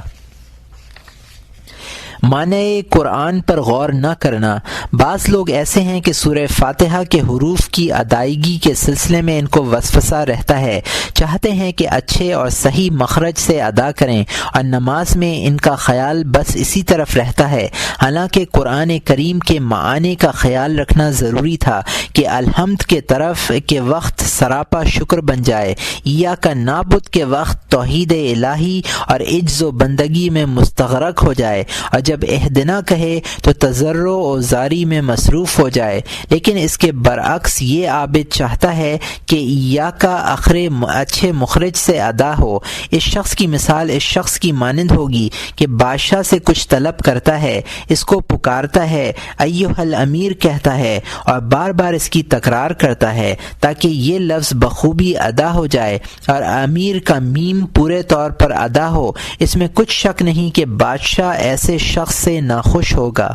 معنی قرآن پر غور نہ کرنا۔ بعض لوگ ایسے ہیں کہ سورہ فاتحہ کے حروف کی ادائیگی کے سلسلے میں ان کو وسوسہ رہتا ہے، چاہتے ہیں کہ اچھے اور صحیح مخرج سے ادا کریں، اور نماز میں ان کا خیال بس اسی طرف رہتا ہے، حالانکہ قرآن کریم کے معانی کا خیال رکھنا ضروری تھا کہ الحمد کے طرف کے وقت سراپا شکر بن جائے، ایاک نعبد کے وقت توحید الہی اور عجز و بندگی میں مستغرق ہو جائے، اور جب اہدنا کہے تو تضرع و زاری میں مصروف ہو جائے۔ لیکن اس کے برعکس یہ عابد چاہتا ہے کہ ایاک اچھے مخرج سے ادا ہو۔ اس شخص کی مثال اس شخص کی مانند ہوگی کہ بادشاہ سے کچھ طلب کرتا ہے، اس کو پکارتا ہے، ایھا الامیر کہتا ہے، اور بار بار اس کی تکرار کرتا ہے تاکہ یہ لفظ بخوبی ادا ہو جائے اور امیر کا میم پورے طور پر ادا ہو۔ اس میں کچھ شک نہیں کہ بادشاہ ایسے شخص سے ناخوش ہوگا۔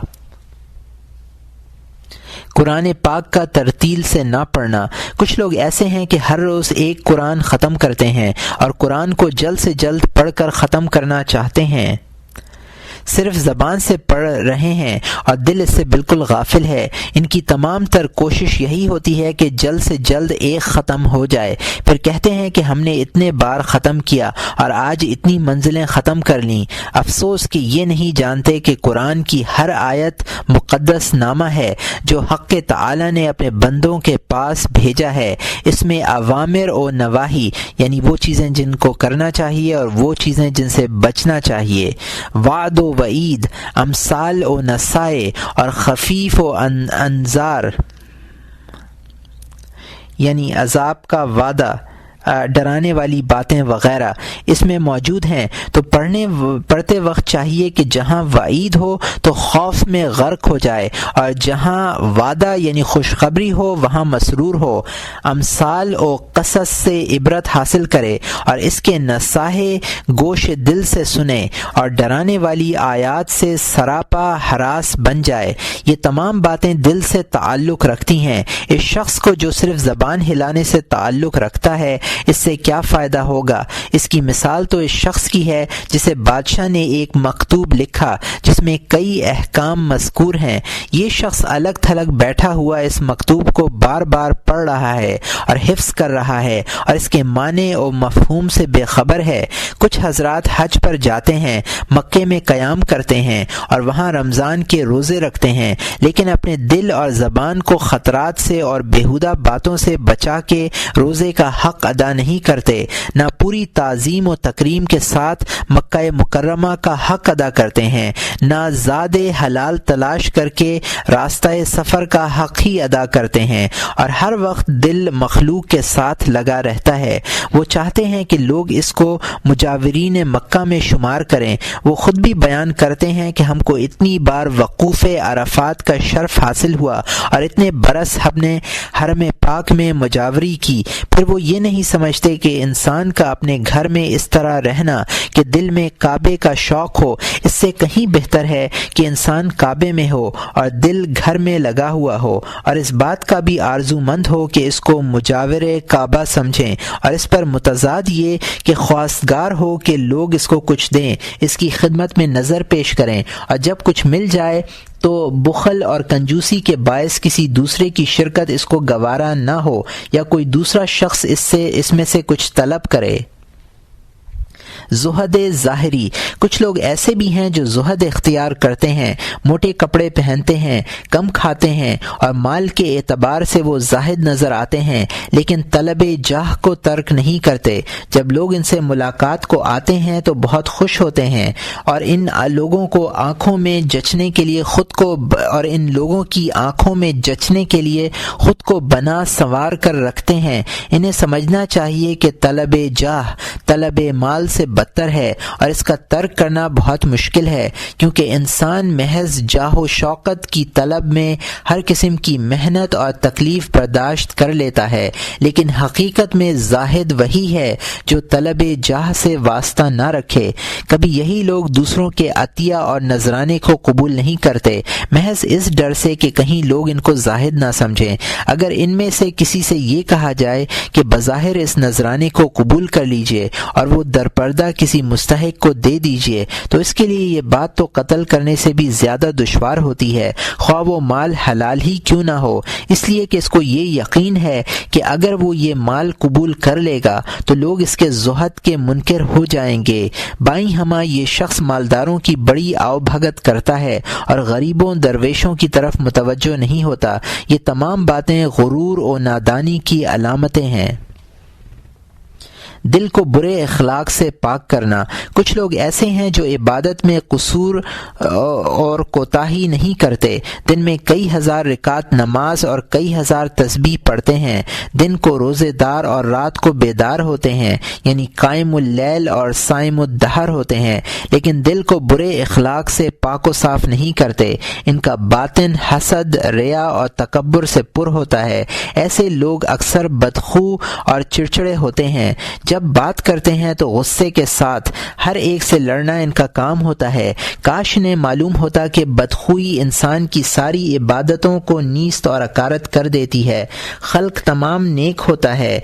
قرآن پاک کا ترتیل سے نہ پڑھنا۔ کچھ لوگ ایسے ہیں کہ ہر روز ایک قرآن ختم کرتے ہیں اور قرآن کو جلد سے جلد پڑھ کر ختم کرنا چاہتے ہیں، صرف زبان سے پڑھ رہے ہیں اور دل اس سے بالکل غافل ہے۔ ان کی تمام تر کوشش یہی ہوتی ہے کہ جلد سے جلد ایک ختم ہو جائے، پھر کہتے ہیں کہ ہم نے اتنے بار ختم کیا اور آج اتنی منزلیں ختم کر لیں۔ افسوس کہ یہ نہیں جانتے کہ قرآن کی ہر آیت مقدس نامہ ہے جو حق تعالی نے اپنے بندوں کے پاس بھیجا ہے۔ اس میں اوامر و نواہی یعنی وہ چیزیں جن کو کرنا چاہیے اور وہ چیزیں جن سے بچنا چاہیے، وعد و وعید، امثال و نصائح اور خفیف و انذار یعنی عذاب کا وعدہ، ڈرانے والی باتیں وغیرہ اس میں موجود ہیں، تو پڑھتے وقت چاہیے کہ جہاں وعید ہو تو خوف میں غرق ہو جائے، اور جہاں وعدہ یعنی خوشخبری ہو وہاں مسرور ہو، امثال و قصص سے عبرت حاصل کرے اور اس کے نصائح گوش دل سے سنے، اور ڈرانے والی آیات سے سراپا ہراس بن جائے۔ یہ تمام باتیں دل سے تعلق رکھتی ہیں۔ اس شخص کو جو صرف زبان ہلانے سے تعلق رکھتا ہے، اس سے کیا فائدہ ہوگا؟ اس کی مثال تو اس شخص کی ہے جسے بادشاہ نے ایک مکتوب لکھا جس میں کئی احکام مذکور ہیں۔ یہ شخص الگ تھلگ بیٹھا ہوا اس مکتوب کو بار بار پڑھ رہا ہے اور حفظ کر رہا ہے اور اس کے معنی اور مفہوم سے بے خبر ہے۔ کچھ حضرات حج پر جاتے ہیں، مکے میں قیام کرتے ہیں اور وہاں رمضان کے روزے رکھتے ہیں، لیکن اپنے دل اور زبان کو خطرات سے اور بیہودہ باتوں سے بچا کے روزے کا حق ادا نہیں کرتے، نہ پوری تعظیم و تکریم کے ساتھ مکہ مکرمہ کا حق ادا کرتے ہیں، نہ زاد حلال تلاش کر کے راستہ سفر کا حق ہی ادا کرتے ہیں، اور ہر وقت دل مخلوق کے ساتھ لگا رہتا ہے۔ وہ چاہتے ہیں کہ لوگ اس کو مجاورین مکہ میں شمار کریں۔ وہ خود بھی بیان کرتے ہیں کہ ہم کو اتنی بار وقوف عرفات کا شرف حاصل ہوا اور اتنے برس ہم نے حرم پاک میں مجاوری کی، پھر وہ یہ نہیں سمجھتے کہ انسان کا اپنے گھر میں اس طرح رہنا کہ دل میں کعبے کا شوق ہو، اس سے کہیں بہتر ہے کہ انسان کعبے میں ہو اور دل گھر میں لگا ہوا ہو، اور اس بات کا بھی آرزو مند ہو کہ اس کو مجاور کعبہ سمجھیں، اور اس پر متضاد یہ کہ خواستگار ہو کہ لوگ اس کو کچھ دیں، اس کی خدمت میں نظر پیش کریں، اور جب کچھ مل جائے تو بخل اور کنجوسی کے باعث کسی دوسرے کی شرکت اس کو گوارا نہ ہو، یا کوئی دوسرا شخص اس میں سے کچھ طلب کرے۔ زہد ظاہری، کچھ لوگ ایسے بھی ہیں جو زہد اختیار کرتے ہیں، موٹے کپڑے پہنتے ہیں، کم کھاتے ہیں، اور مال کے اعتبار سے وہ زاہد نظر آتے ہیں، لیکن طلب جاہ کو ترک نہیں کرتے۔ جب لوگ ان سے ملاقات کو آتے ہیں تو بہت خوش ہوتے ہیں، اور ان لوگوں کو آنکھوں میں جچنے کے لیے خود کو بنا سنوار کر رکھتے ہیں۔ انہیں سمجھنا چاہیے کہ طلب جاہ طلب مال سے بدتر ہے، اور اس کا ترک کرنا بہت مشکل ہے، کیونکہ انسان محض جاہ و شوقت کی طلب میں ہر قسم کی محنت اور تکلیف برداشت کر لیتا ہے، لیکن حقیقت میں زاہد وہی ہے جو طلب جاہ سے واسطہ نہ رکھے۔ کبھی یہی لوگ دوسروں کے عطیہ اور نذرانے کو قبول نہیں کرتے، محض اس ڈر سے کہ کہیں لوگ ان کو زاہد نہ سمجھیں۔ اگر ان میں سے کسی سے یہ کہا جائے کہ بظاہر اس نذرانے کو قبول کر لیجئے اور وہ درپردہ کسی مستحق کو دے دیجئے، تو اس کے لیے یہ بات تو قتل کرنے سے بھی زیادہ دشوار ہوتی ہے، خواہ وہ مال حلال ہی کیوں نہ ہو، اس لیے کہ اس کو یہ یقین ہے کہ اگر وہ یہ مال قبول کر لے گا تو لوگ اس کے زہد کے منکر ہو جائیں گے۔ بائیں ہمہ یہ شخص مالداروں کی بڑی آؤ بھگت کرتا ہے اور غریبوں درویشوں کی طرف متوجہ نہیں ہوتا۔ یہ تمام باتیں غرور و نادانی کی علامتیں ہیں۔ دل کو برے اخلاق سے پاک کرنا، کچھ لوگ ایسے ہیں جو عبادت میں قصور اور کوتاہی نہیں کرتے، دن میں کئی ہزار رکعت نماز اور کئی ہزار تسبیح پڑھتے ہیں، دن کو روزے دار اور رات کو بیدار ہوتے ہیں، یعنی قائم اللیل اور صائم الدہر ہوتے ہیں، لیکن دل کو برے اخلاق سے پاک و صاف نہیں کرتے۔ ان کا باطن حسد، ریا اور تکبر سے پر ہوتا ہے۔ ایسے لوگ اکثر بدخو اور چڑچڑے ہوتے ہیں، جب بات کرتے ہیں تو غصے کے ساتھ، ہر ایک سے لڑنا ان کا کام ہوتا ہے۔ کاش انہیں معلوم ہوتا کہ بدخوئی انسان کی ساری عبادتوں کو نیست اور اکارت کر دیتی ہے۔ خلق تمام نیک ہوتا ہے۔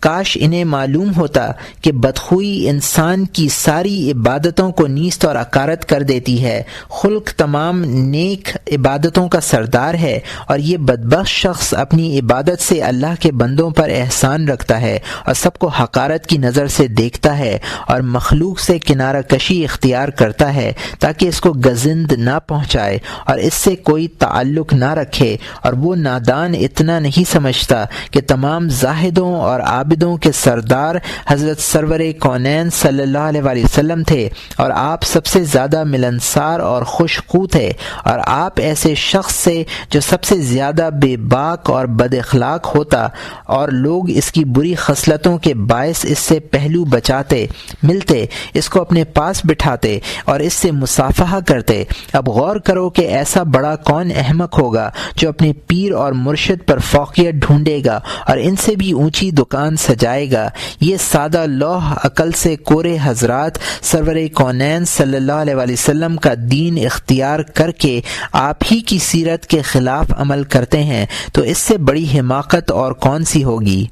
کاش انہیں معلوم ہوتا کہ بدخوئی انسان کی ساری عبادتوں کو نیست اور اکارت کر دیتی ہے۔ خلق تمام نیک عبادتوں کا سردار ہے، اور یہ بدبخت شخص اپنی عبادت سے اللہ کے بندوں پر احسان رکھتا ہے اور سب کو حقارت کی نظر سے دیکھتا ہے، اور مخلوق سے کنارہ کشی اختیار کرتا ہے تاکہ اس کو گزند نہ پہنچائے اور اس سے کوئی تعلق نہ رکھے۔ اور وہ نادان اتنا نہیں سمجھتا کہ تمام زاہدوں اور عابدوں کے سردار حضرت سرور کونین صلی اللہ علیہ وآلہ وسلم تھے، اور آپ سب سے زیادہ ملنسار اور خوش خو تھے، اور آپ ایسے شخص سے جو سب سے زیادہ بے باک اور بد اخلاق ہوتا، اور لوگ اس کی بری خصلتوں کے باعث اس سے پہلو بچاتے، ملتے، اس کو اپنے پاس بٹھاتے اور اس سے مصافحہ کرتے۔ اب غور کرو کہ ایسا بڑا کون احمق ہوگا جو اپنے پیر اور مرشد پر فوقیت ڈھونڈے گا اور ان سے بھی اونچی دکان سجائے گا۔ یہ سادہ لوح عقل سے کورے حضرات سرور کونین صلی اللہ علیہ وآلہ وسلم کا دین اختیار کر کے آپ ہی کی سیرت کے خلاف عمل کرتے ہیں، تو اس سے بڑی حماقت اور کون سی ہوگی؟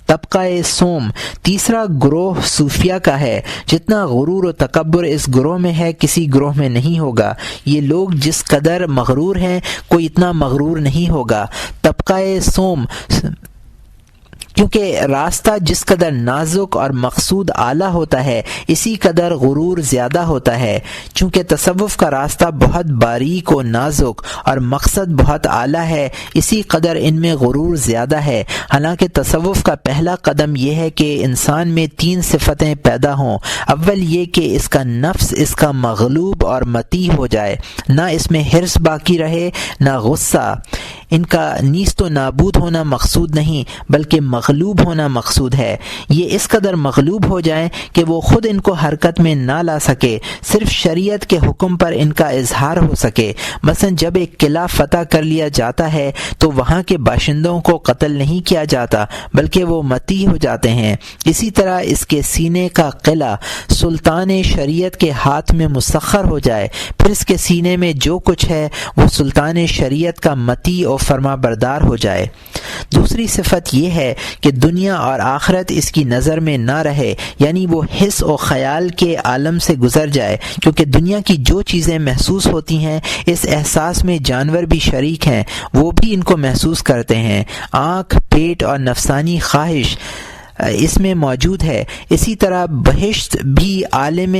طبقہ سوم تیسرا گروہ صوفیہ کا ہے۔ جتنا غرور و تکبر اس گروہ میں ہے کسی گروہ میں نہیں ہوگا۔ یہ لوگ جس قدر مغرور ہیں کوئی اتنا مغرور نہیں ہوگا۔ طبقہ سوم کیونکہ راستہ جس قدر نازک اور مقصود اعلیٰ ہوتا ہے اسی قدر غرور زیادہ ہوتا ہے۔ چونکہ تصوف کا راستہ بہت باریک و نازک اور مقصد بہت اعلیٰ ہے اسی قدر ان میں غرور زیادہ ہے۔ حالانکہ تصوف کا پہلا قدم یہ ہے کہ انسان میں 3 صفتیں پیدا ہوں۔ اول یہ کہ اس کا نفس اس کا مغلوب اور مطیع ہو جائے، نہ اس میں حرص باقی رہے نہ غصہ۔ ان کا نیست و نابود ہونا مقصود نہیں بلکہ مغلوب ہونا مقصود ہے۔ یہ اس قدر مغلوب ہو جائیں کہ وہ خود ان کو حرکت میں نہ لا سکے، صرف شریعت کے حکم پر ان کا اظہار ہو سکے۔ مثلا جب ایک قلعہ فتح کر لیا جاتا ہے تو وہاں کے باشندوں کو قتل نہیں کیا جاتا بلکہ وہ مطیع ہو جاتے ہیں۔ اسی طرح اس کے سینے کا قلعہ سلطان شریعت کے ہاتھ میں مسخر ہو جائے، پھر اس کے سینے میں جو کچھ ہے وہ سلطان شریعت کا مطیع اور فرما بردار ہو جائے۔ دوسری صفت یہ ہے کہ دنیا اور آخرت اس کی نظر میں نہ رہے، یعنی وہ حس و خیال کے عالم سے گزر جائے، کیونکہ دنیا کی جو چیزیں محسوس ہوتی ہیں اس احساس میں جانور بھی شریک ہیں، وہ بھی ان کو محسوس کرتے ہیں۔ آنکھ، پیٹ اور نفسانی خواہش اس میں موجود ہے۔ اسی طرح بہشت بھی عالم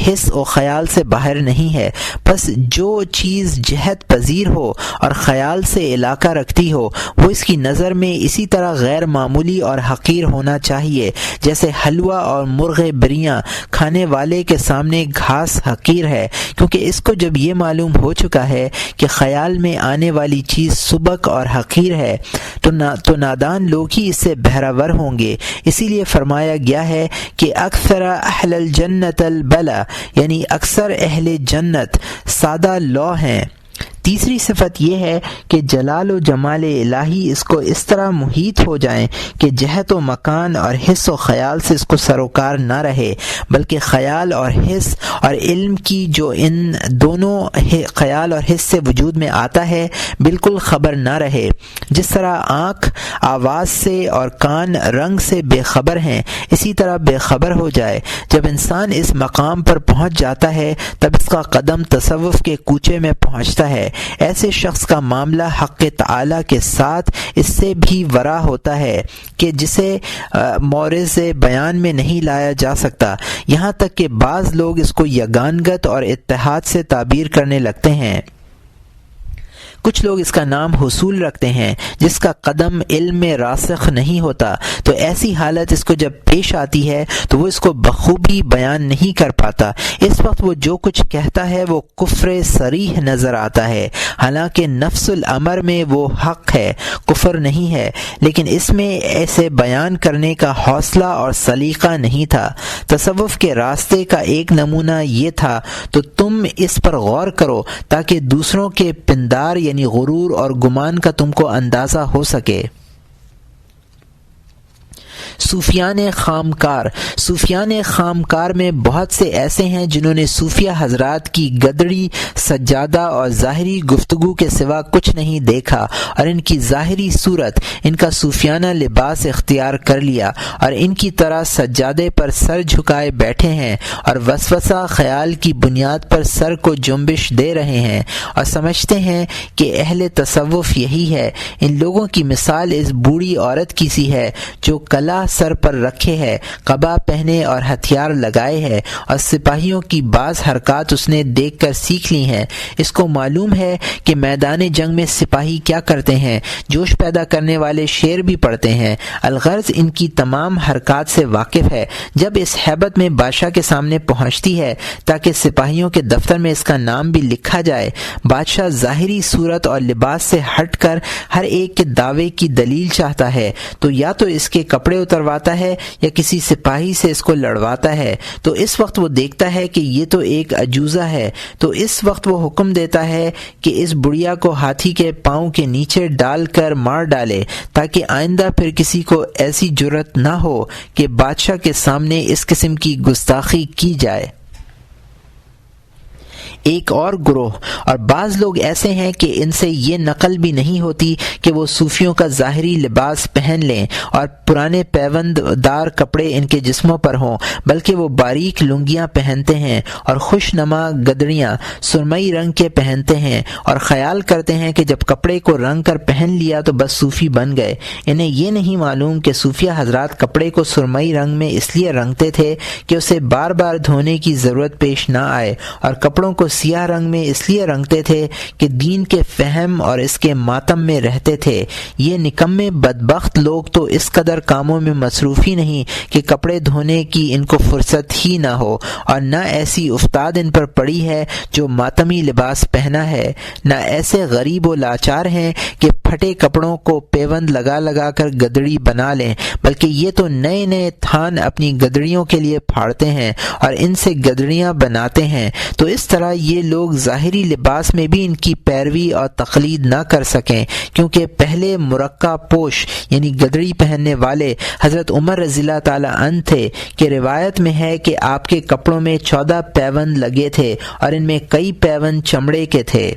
حس و خیال سے باہر نہیں ہے۔ پس جو چیز جہت پذیر ہو اور خیال سے علاقہ رکھتی ہو وہ اس کی نظر میں اسی طرح غیر معمولی اور حقیر ہونا چاہیے جیسے حلوہ اور مرغ بریاں کھانے والے کے سامنے گھاس حقیر ہے، کیونکہ اس کو جب یہ معلوم ہو چکا ہے کہ خیال میں آنے والی چیز سبک اور حقیر ہے تو نادان لوگ ہی اس سے بہرور ہوں گے۔ اسی لیے فرمایا گیا ہے کہ اکثر اہل الجنت البلا، یعنی اکثر اہل جنت سادہ لو ہیں۔ تیسری صفت یہ ہے کہ جلال و جمال الہی اس کو اس طرح محیط ہو جائیں کہ جہت و مکان اور حس و خیال سے اس کو سروکار نہ رہے، بلکہ خیال اور حس اور علم کی جو ان دونوں خیال اور حس سے وجود میں آتا ہے بالکل خبر نہ رہے۔ جس طرح آنکھ آواز سے اور کان رنگ سے بے خبر ہیں اسی طرح بے خبر ہو جائے۔ جب انسان اس مقام پر پہنچ جاتا ہے تب اس کا قدم تصوف کے کوچے میں پہنچتا ہے۔ ایسے شخص کا معاملہ حق تعالی کے ساتھ اس سے بھی ورا ہوتا ہے کہ جسے مورز بیان میں نہیں لایا جا سکتا، یہاں تک کہ بعض لوگ اس کو یگانگت اور اتحاد سے تعبیر کرنے لگتے ہیں۔ کچھ لوگ اس کا نام حصول رکھتے ہیں جس کا قدم علم میں راسخ نہیں ہوتا، تو ایسی حالت اس کو جب پیش آتی ہے تو وہ اس کو بخوبی بیان نہیں کر پاتا۔ اس وقت وہ جو کچھ کہتا ہے وہ کفر صریح نظر آتا ہے، حالانکہ نفس الامر میں وہ حق ہے، کفر نہیں ہے، لیکن اس میں ایسے بیان کرنے کا حوصلہ اور سلیقہ نہیں تھا۔ تصوف کے راستے کا ایک نمونہ یہ تھا، تو تم اس پر غور کرو تاکہ دوسروں کے پندار یعنی غرور اور گمان کا تم کو اندازہ ہو سکے۔ صوفیان خامکار میں بہت سے ایسے ہیں جنہوں نے صوفیہ حضرات کی گدڑی، سجادہ اور ظاہری گفتگو کے سوا کچھ نہیں دیکھا، اور ان کی ظاہری صورت ان کا صوفیانہ لباس اختیار کر لیا اور ان کی طرح سجادے پر سر جھکائے بیٹھے ہیں اور وسوسہ خیال کی بنیاد پر سر کو جنبش دے رہے ہیں اور سمجھتے ہیں کہ اہل تصوف یہی ہے۔ ان لوگوں کی مثال اس بوڑھی عورت کی سی ہے جو کلا سر پر رکھے ہے، قبا پہنے اور ہتھیار لگائے ہے، اور سپاہیوں کی بعض حرکات اس نے دیکھ کر سیکھ لی ہیں۔ اس کو معلوم ہے کہ میدان جنگ میں سپاہی کیا کرتے ہیں، جوش پیدا کرنے والے شعر بھی پڑھتے ہیں۔ الغرض ان کی تمام حرکات سے واقف ہے۔ جب اس ہیبت میں بادشاہ کے سامنے پہنچتی ہے تاکہ سپاہیوں کے دفتر میں اس کا نام بھی لکھا جائے، بادشاہ ظاہری صورت اور لباس سے ہٹ کر ہر ایک کے دعوے کی دلیل چاہتا ہے، تو یا تو اس کے کپڑے اترواتا ہے یا کسی سپاہی سے اس کو لڑواتا ہے۔ تو اس وقت وہ دیکھتا ہے کہ یہ تو ایک عجوزہ ہے، تو اس وقت وہ حکم دیتا ہے کہ اس بڑھیا کو ہاتھی کے پاؤں کے نیچے ڈال کر مار ڈالے، تاکہ آئندہ پھر کسی کو ایسی جرأت نہ ہو کہ بادشاہ کے سامنے اس قسم کی گستاخی کی جائے۔ ایک اور گروہ، اور بعض لوگ ایسے ہیں کہ ان سے یہ نقل بھی نہیں ہوتی کہ وہ صوفیوں کا ظاہری لباس پہن لیں اور پرانے پیوند دار کپڑے ان کے جسموں پر ہوں، بلکہ وہ باریک لنگیاں پہنتے ہیں اور خوش نما گدڑیاں سرمئی رنگ کے پہنتے ہیں، اور خیال کرتے ہیں کہ جب کپڑے کو رنگ کر پہن لیا تو بس صوفی بن گئے۔ انہیں یہ نہیں معلوم کہ صوفیہ حضرات کپڑے کو سرمئی رنگ میں اس لیے رنگتے تھے کہ اسے بار بار دھونے کی ضرورت پیش نہ آئے، اور کپڑوں کو سیاہ رنگ میں اس لیے رنگتے تھے کہ دین کے فہم اور اس کے ماتم میں رہتے تھے۔ یہ نکمے بدبخت لوگ تو اس قدر کاموں میں مصروف ہی نہیں کہ کپڑے دھونے کی ان کو فرصت ہی نہ ہو، اور نہ ایسی افتاد ان پر پڑی ہے جو ماتمی لباس پہنا ہے، نہ ایسے غریب و لاچار ہیں کہ پھٹے کپڑوں کو پیوند لگا لگا کر گدڑی بنا لیں، بلکہ یہ تو نئے نئے تھان اپنی گدڑیوں کے لیے پھاڑتے ہیں اور ان سے گدڑیاں بناتے ہیں۔ تو اس طرح یہ لوگ ظاہری لباس میں بھی ان کی پیروی اور تقلید نہ کر سکیں، کیونکہ پہلے مرقع پوش یعنی گدڑی پہننے والے حضرت عمر رضی اللہ تعالیٰ عنہ تھے، کہ روایت میں ہے کہ آپ کے کپڑوں میں 14 پیوند لگے تھے اور ان میں کئی پیوند چمڑے کے تھے۔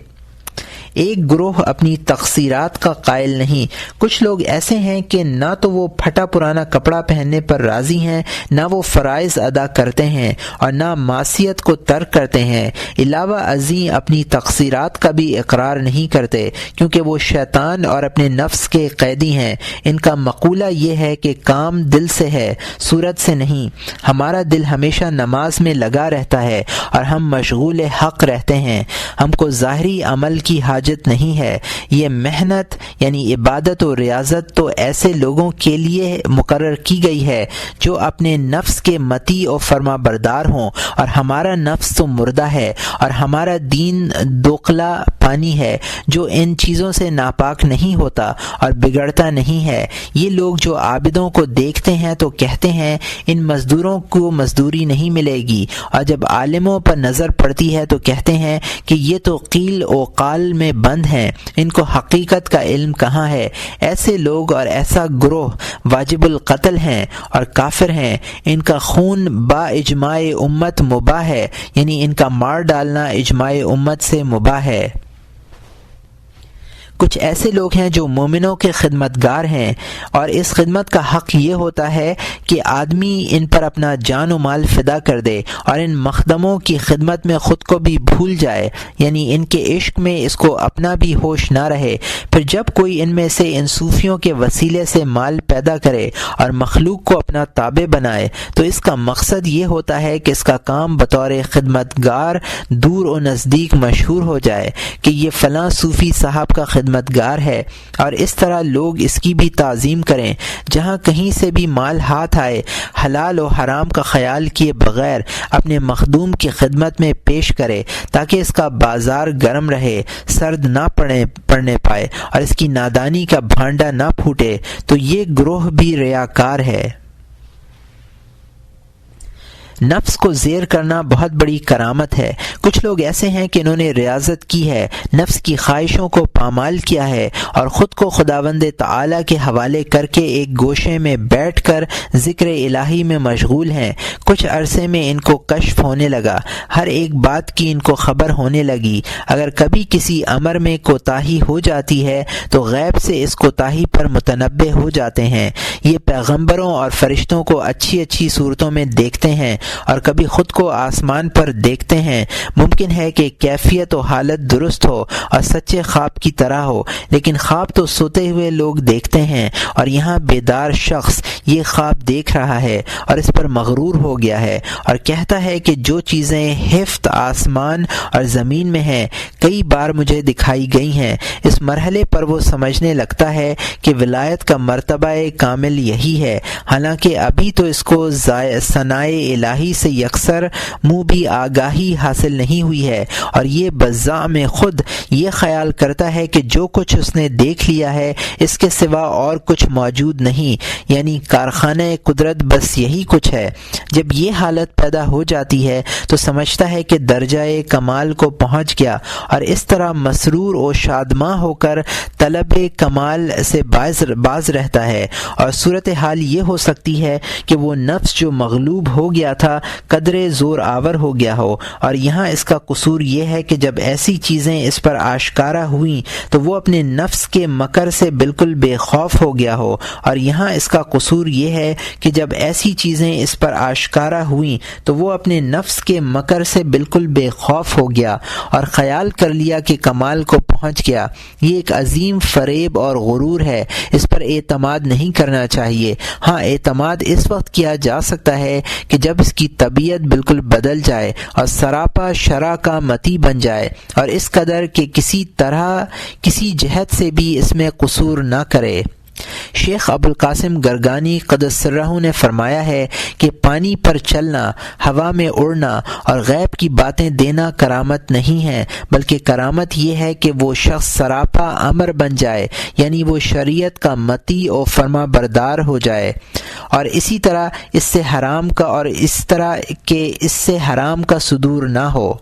ایک گروہ اپنی تقصیرات کا قائل نہیں۔ کچھ لوگ ایسے ہیں کہ نہ تو وہ پھٹا پرانا کپڑا پہننے پر راضی ہیں، نہ وہ فرائض ادا کرتے ہیں اور نہ معصیت کو ترک کرتے ہیں، علاوہ ازیں اپنی تقصیرات کا بھی اقرار نہیں کرتے، کیونکہ وہ شیطان اور اپنے نفس کے قیدی ہیں۔ ان کا مقولہ یہ ہے کہ کام دل سے ہے، صورت سے نہیں۔ ہمارا دل ہمیشہ نماز میں لگا رہتا ہے اور ہم مشغول حق رہتے ہیں، ہم کو ظاہری عمل کی حاجت نہیں ہے۔ یہ محنت یعنی عبادت و ریاضت تو ایسے لوگوں کے لیے مقرر کی گئی ہے جو اپنے نفس کے مطیع و فرما بردار ہوں، اور ہمارا نفس تو مردہ ہے اور ہمارا دین دوقلا پانی ہے جو ان چیزوں سے ناپاک نہیں ہوتا اور بگڑتا نہیں ہے۔ یہ لوگ جو عابدوں کو دیکھتے ہیں تو کہتے ہیں ان مزدوروں کو مزدوری نہیں ملے گی، اور جب عالموں پر نظر پڑتی ہے تو کہتے ہیں کہ یہ تو قیل و قال میں بند ہیں، ان کو حقیقت کا علم کہاں ہے۔ ایسے لوگ اور ایسا گروہ واجب القتل ہیں اور کافر ہیں، ان کا خون با اجماع امت مباح ہے، یعنی ان کا مار ڈالنا اجماع امت سے مباح ہے۔ کچھ ایسے لوگ ہیں جو مومنوں کے خدمتگار ہیں، اور اس خدمت کا حق یہ ہوتا ہے کہ آدمی ان پر اپنا جان و مال فدا کر دے اور ان مخدموں کی خدمت میں خود کو بھی بھول جائے، یعنی ان کے عشق میں اس کو اپنا بھی ہوش نہ رہے۔ پھر جب کوئی ان میں سے ان صوفیوں کے وسیلے سے مال پیدا کرے اور مخلوق کو اپنا تابع بنائے تو اس کا مقصد یہ ہوتا ہے کہ اس کا کام بطور خدمتگار دور و نزدیک مشہور ہو جائے کہ یہ فلاں صوفی صاحب کا خدمتگار ہے، اور اس طرح لوگ اس کی بھی تعظیم کریں۔ جہاں کہیں سے بھی مال ہاتھ آئے، حلال و حرام کا خیال کیے بغیر اپنے مخدوم کی خدمت میں پیش کرے تاکہ اس کا بازار گرم رہے، سرد نہ پڑنے پائے اور اس کی نادانی کا بھانڈا نہ پھوٹے، تو یہ گروہ بھی ریاکار ہے۔ نفس کو زیر کرنا بہت بڑی کرامت ہے۔ کچھ لوگ ایسے ہیں کہ انہوں نے ریاضت کی ہے، نفس کی خواہشوں کو پامال کیا ہے اور خود کو خداوند تعالی کے حوالے کر کے ایک گوشے میں بیٹھ کر ذکر الہی میں مشغول ہیں۔ کچھ عرصے میں ان کو کشف ہونے لگا، ہر ایک بات کی ان کو خبر ہونے لگی۔ اگر کبھی کسی امر میں کوتاہی ہو جاتی ہے تو غیب سے اس کوتاہی پر متنبہ ہو جاتے ہیں۔ یہ پیغمبروں اور فرشتوں کو اچھی اچھی صورتوں میں دیکھتے ہیں اور کبھی خود کو آسمان پر دیکھتے ہیں۔ ممکن ہے کہ کیفیت و حالت درست ہو اور سچے خواب کی طرح ہو، لیکن خواب تو سوتے ہوئے لوگ دیکھتے ہیں، اور یہاں بیدار شخص یہ خواب دیکھ رہا ہے اور اس پر مغرور ہو گیا ہے اور کہتا ہے کہ جو چیزیں ہفت آسمان اور زمین میں ہیں کئی بار مجھے دکھائی گئی ہیں۔ اس مرحلے پر وہ سمجھنے لگتا ہے کہ ولایت کا مرتبہ کامل یہی ہے، حالانکہ ابھی تو اس کو ثنائے الہی سے یکسر منہ بھی آگاہی حاصل نہیں ہوئی ہے، اور یہ بزعم خود یہ خیال کرتا ہے کہ جو کچھ اس نے دیکھ لیا ہے اس کے سوا اور کچھ موجود نہیں، یعنی کارخانہ قدرت بس یہی کچھ ہے۔ جب یہ حالت پیدا ہو جاتی ہے تو سمجھتا ہے کہ درجہ کمال کو پہنچ گیا، اور اس طرح مسرور و شادماں ہو کر طلب کمال سے باز رہتا ہے، اور صورتحال یہ ہو سکتی ہے کہ وہ نفس جو مغلوب ہو گیا تھا قدرے زور آور ہو گیا ہو، اور یہاں اس کا قصور یہ ہے کہ جب ایسی چیزیں اس پر آشکارا ہوئیں تو وہ اپنے نفس کے مکر سے بالکل بے خوف ہو گیا ہو، اور یہاں اس کا قصور یہ ہے کہ جب ایسی چیزیں اس پر آشکارا ہوئیں تو وہ اپنے نفس کے مکر سے بالکل بے خوف ہو گیا اور خیال کر لیا کہ کمال کو پہنچ گیا۔ یہ ایک عظیم فریب اور غرور ہے، اس پر اعتماد نہیں کرنا چاہیے۔ ہاں، اعتماد اس وقت کیا جا سکتا ہے کہ جب اس کی طبیعت بالکل بدل جائے اور سراپا شرع کا متی بن جائے، اور اس قدر کہ کسی طرح کسی جہت سے بھی اس میں قصور نہ کرے۔ شیخ ابوالقاسم گرگانی قدس سرہ نے فرمایا ہے کہ پانی پر چلنا، ہوا میں اڑنا اور غیب کی باتیں دینا کرامت نہیں ہے، بلکہ کرامت یہ ہے کہ وہ شخص سراپا امر بن جائے، یعنی وہ شریعت کا مطیع و فرما بردار ہو جائے، اور اسی طرح اس سے حرام کا صدور نہ ہو۔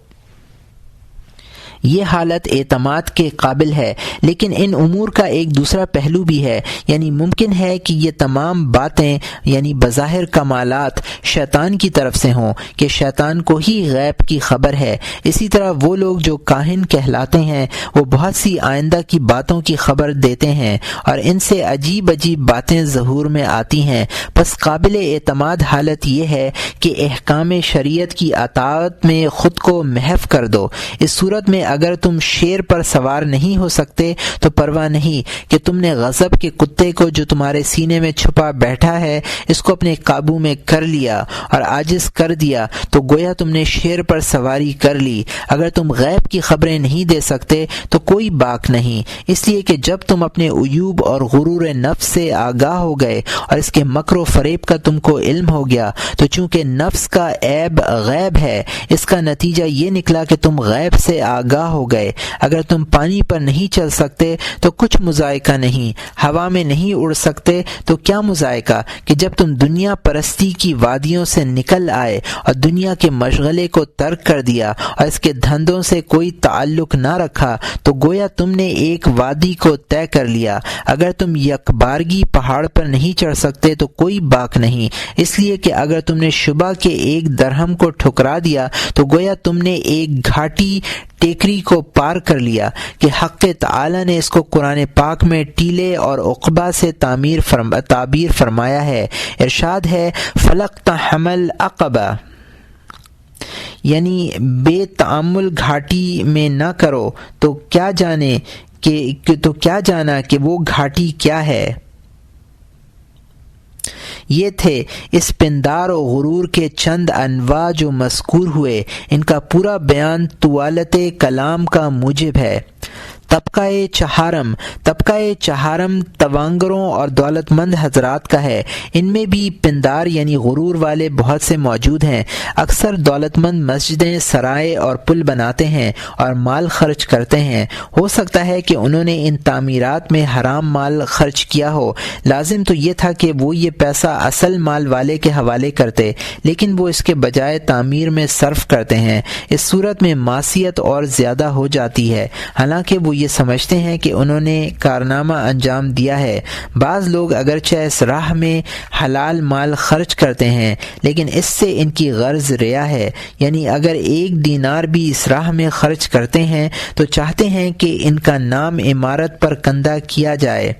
یہ حالت اعتماد کے قابل ہے، لیکن ان امور کا ایک دوسرا پہلو بھی ہے، یعنی ممکن ہے کہ یہ تمام باتیں یعنی بظاہر کمالات شیطان کی طرف سے ہوں کہ شیطان کو ہی غیب کی خبر ہے۔ اسی طرح وہ لوگ جو کاہن کہلاتے ہیں وہ بہت سی آئندہ کی باتوں کی خبر دیتے ہیں اور ان سے عجیب عجیب باتیں ظہور میں آتی ہیں۔ پس قابل اعتماد حالت یہ ہے کہ احکام شریعت کی اطاعت میں خود کو محو کر دو۔ اس صورت میں اگر تم شیر پر سوار نہیں ہو سکتے تو پرواہ نہیں کہ تم نے غضب کے کتے کو جو تمہارے سینے میں چھپا بیٹھا ہے اس کو اپنے قابو میں کر لیا اور عاجز کر دیا، تو گویا تم نے شیر پر سواری کر لی۔ اگر تم غیب کی خبریں نہیں دے سکتے تو کوئی باک نہیں، اس لیے کہ جب تم اپنے عیوب اور غرور نفس سے آگاہ ہو گئے اور اس کے مکر و فریب کا تم کو علم ہو گیا، تو چونکہ نفس کا عیب غیب ہے، اس کا نتیجہ یہ نکلا کہ تم غیب سے آگاہ ہو گئے۔ اگر تم پانی پر نہیں چل سکتے تو کچھ مذائقہ نہیں، ہوا میں نہیں اڑ سکتے تو کیا مذائقہ کہ جب تم دنیا پرستی کی وادیوں سے نکل آئے اور دنیا کے مشغلے کو ترک کر دیا اور اس کے دھندوں سے کوئی تعلق نہ رکھا، تو گویا تم نے ایک وادی کو طے کر لیا۔ اگر تم یکبارگی پہاڑ پر نہیں چڑھ سکتے تو کوئی باک نہیں، اس لیے کہ اگر تم نے شبہ کے ایک درہم کو ٹھکرا دیا تو گویا تم نے ایک گھاٹی ٹیکری کو پار کر لیا کہ حق تعالی نے اس کو قرآن پاک میں ٹیلے اور عقبہ سے تعبیر فرمایا ہے۔ ارشاد ہے فلق تحمل عقبہ، یعنی بے تعامل گھاٹی میں نہ کرو تو کیا جانا کہ وہ گھاٹی کیا ہے۔ یہ تھے اس پندار و غرور کے چند انواع جو مذکور ہوئے، ان کا پورا بیان طوالت کلام کا موجب ہے۔ طبقہ چہارم توانگروں اور دولت مند حضرات کا ہے۔ ان میں بھی پندار یعنی غرور والے بہت سے موجود ہیں۔ اکثر دولت مند مسجدیں، سرائے اور پل بناتے ہیں اور مال خرچ کرتے ہیں۔ ہو سکتا ہے کہ انہوں نے ان تعمیرات میں حرام مال خرچ کیا ہو، لازم تو یہ تھا کہ وہ یہ پیسہ اصل مال والے کے حوالے کرتے، لیکن وہ اس کے بجائے تعمیر میں صرف کرتے ہیں۔ اس صورت میں معصیت اور زیادہ ہو جاتی ہے، حالانکہ وہ یہ سمجھتے ہیں کہ انہوں نے کارنامہ انجام دیا ہے۔ بعض لوگ اگرچہ اس راہ میں حلال مال خرچ کرتے ہیں، لیکن اس سے ان کی غرض ریا ہے، یعنی اگر 1 دینار بھی اس راہ میں خرچ کرتے ہیں تو چاہتے ہیں کہ ان کا نام عمارت پر کندہ کیا جائے۔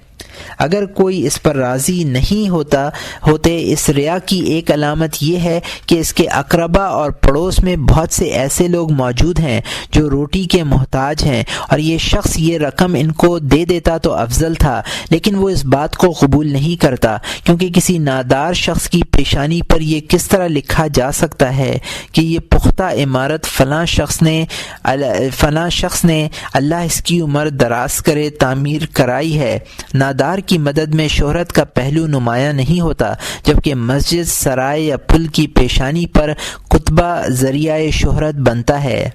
اگر کوئی اس پر راضی نہیں ہوتے اس ریا کی ایک علامت یہ ہے کہ اس کے اقربا اور پڑوس میں بہت سے ایسے لوگ موجود ہیں جو روٹی کے محتاج ہیں، اور یہ شخص یہ رقم ان کو دے دیتا تو افضل تھا، لیکن وہ اس بات کو قبول نہیں کرتا، کیونکہ کسی نادار شخص کی پیشانی پر یہ کس طرح لکھا جا سکتا ہے کہ یہ پختہ عمارت فلاں شخص نے اللہ اس کی عمر دراز کرے تعمیر کرائی ہے۔ نادار کی مدد میں شہرت کا پہلو نمایاں نہیں ہوتا، جبکہ مسجد، سرائے یا پل کی پیشانی پر کتبہ ذریعہ شہرت بنتا ہے۔